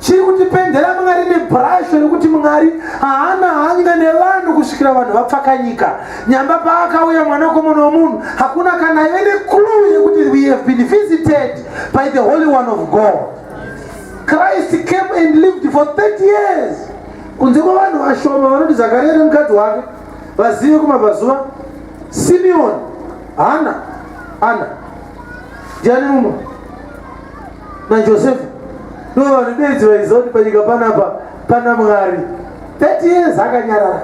chiri kutipendera Mwari nebrasho rekuti Mwari haana hanya nevanhu kusvikira vanhu vapfakanyika. Nyamba paakauya mwanakomana womunhu hakuna kana any clue yekuti we have been visited by the Holy One of God. Christ came and lived for 30 years. Kunze kwavanhu vashoma vanoti Zakaria nemukadzi wake vazive kumabvazuva. Simeon, Hana, ndiani mumwe naJosefu ndo vanhu bedzi vaiziva kuti panyika panapa pana Mwari. 30 years akanyarara,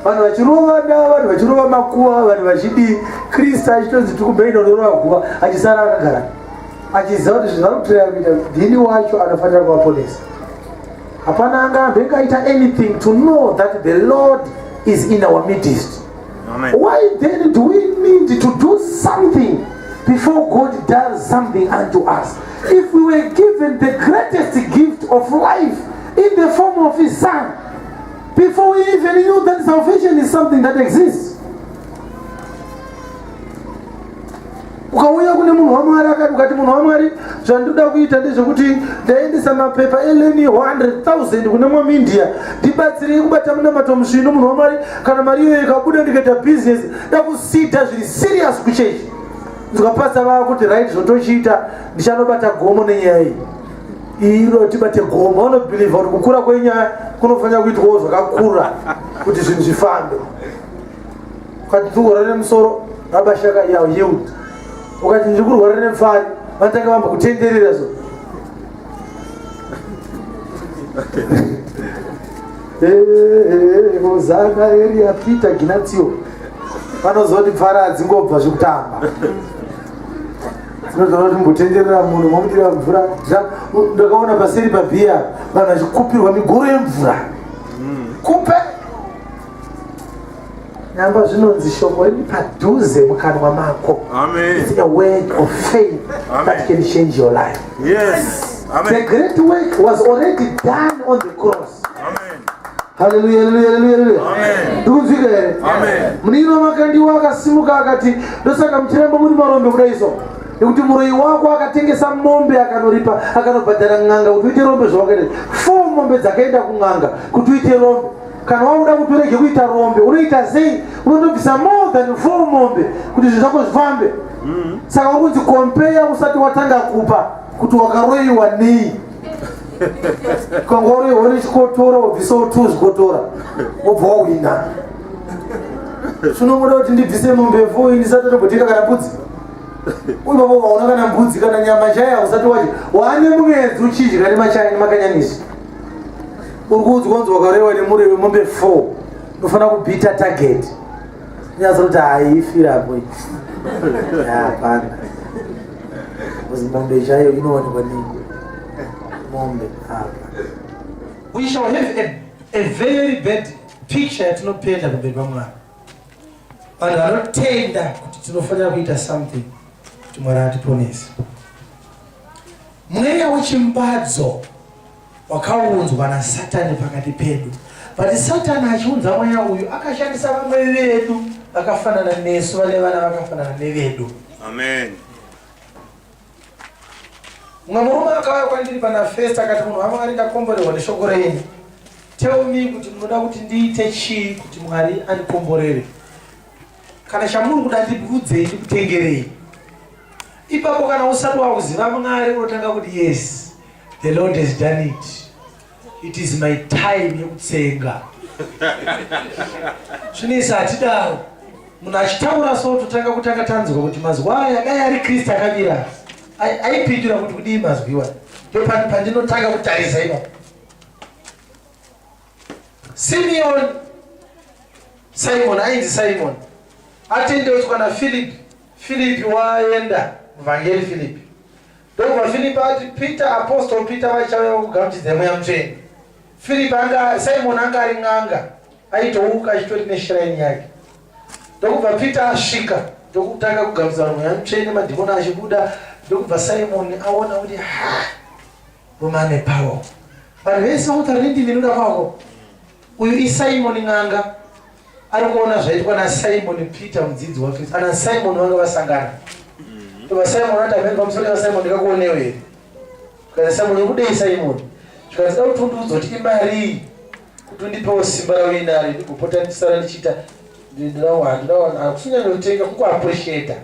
vanhu vachirova da, vanhu vachirova makuva, vanhu vachidii. Kristu achitonzi tikubeina unorova guva achisara akagara achiziva kuti zvinhu varikutoya kuita dhini wacho anofanira kuvaponesa. Hapana angambe kaita anything to know that the Lord is in our midst. Amen. Why then do we need to do something before God does something unto us? If we were given the greatest gift of life in the form of His Son, before we even knew that salvation is something that exists. Ukauya kune munhu waMwari akati ukati munhu waMwari zvandoda kuita ndezvekuti ndaendesa mapepa eleni 100,000 kune mwe India ndibatsirei kubata munamato musvino. Munhu waMwari kana mari iyoyo ikabuda ndikaita business ndakusita zviri serious kuchechi ndikapasa vava kuti right zvotochiita ndichanobata gomo nenyaya iyi iro tibate gomo. Vanobhiliva kuti kukura kwenyaya kunofanira kuitwawo zvakakura kuti zvinhu zvifambe. Ukati ndikurwara nemusoro rabashaka yawo yield, ukati ndikurwara nemfari vanotanga vamba kutenderera zo. Muzana eri yapita Ginatio vanoziva kuti pfara hadzingobva zvekutamba. Zvinozva kuti mbotenderera munhu mamutira mvura. Ndakaona paseri pabhiya vanhu vachikupirwa migoro yemvura. Kupe nyamba zvinonzi shoko riri padhuze mukanwa mako. It's a word of faith that can change your life. Yes. Amen. The great work was already done on the cross. Amen. Hallelujah, hallelujah. Amen. Ndikuzvika here? Amen. Munino makandiwa akasimuka akati ndosaka muchiramba muri marombe kudaiso nekuti muroyi wako akatengesa mombe akanoripa akanobhadhara n'anga kuti uite rombe zvawakaita 4 mombe dzakaenda kun'anga kuti uite rombe. Kana wauda kuti urege kuita rombe unoita sei? Unondobvisa more than 4 mombe kuti zvinhu zvako zvifambe. Saka ukunzi compare usati watanga kupa kuti wakaroyiwa nei. Kangoroyiwa nechikotora wabvisa 2 zvikotora wobva wawina. Zvinomuda kuti ndibvise mombe 4 ndisati togotenga kana mbudzi. Uibaba waona kana mbudzi kana nyama chaya usati wachi wane mwedzi uchidya nemachaya nemakanyanisi. Urikuudzi kwanzi wakaroyiwa nemombe 4 unofanira kubhita target. Nyaza kuti haifirapo hapana. Kuzi mombe chayo inowanikwa nini? Mombe hapa. We shall have a very bad picture yatinopenda kumberi paMwari. Vanhu vanotenda kuti tinofanira kuita something kuti Mwari atiponese. Mweya wechimbadzo wakaunzwa naSatani pakati pedu. But Satani achiunza mweya uyu akashandisa vamwe vedu vakafanana nesu, vane vana vakafanana nevedu. Amen. Murume akauya kwandiri pana first akati munhu waMwari ndakomborerwa neshoko renyu. Tell me kuti munoda kuti ndiite chii kuti Mwari andikomborere. Kana chamuri kuda ndiudzei ndikutengerei. Ipapo kana usati wakuziva Mwari unotanga kuti yes, the Lord has done it. It is my time yekutsenga. Zvinisa hatidaro. Munhu achitaura so totanga kutanga tanzwa kuti mazuva aya dai ari Kristu akamira. aipindura kuti kudii mazwiwa pandinotanga kutarisa ino. Simon ainzi Simon atendeutswa naFilipi waenda muvhangeri Filipi ndokubva Filipi ati Peter apostle Peter vachauya kugamuchidza mweya mutsvene. Simon anga ari n'anga aitouka achitori neshiraini yake ndokubva Peter asvika ndokutanga kugamuchidza mweya mutsvene madhimoni achibuda ndokubva Simon aona kuti romane power vanhu vese vakutaura ndimi noda kwako. Uyu iSimon n'anga ari kuona zvaitwa naSimon Peter mudzidzi waKristu. Ana Simon vanga vasangana ndobva Simon ati amene pamusoro paSimon ndikakuonewo here. Zvikazi Simon yekudei Simon zvikazi da kutundudzwa kuti imari kuti undipewo simba rawinari ndigopota ndisara ndichita ndirawana akusunyanya kutenga kukuappreciata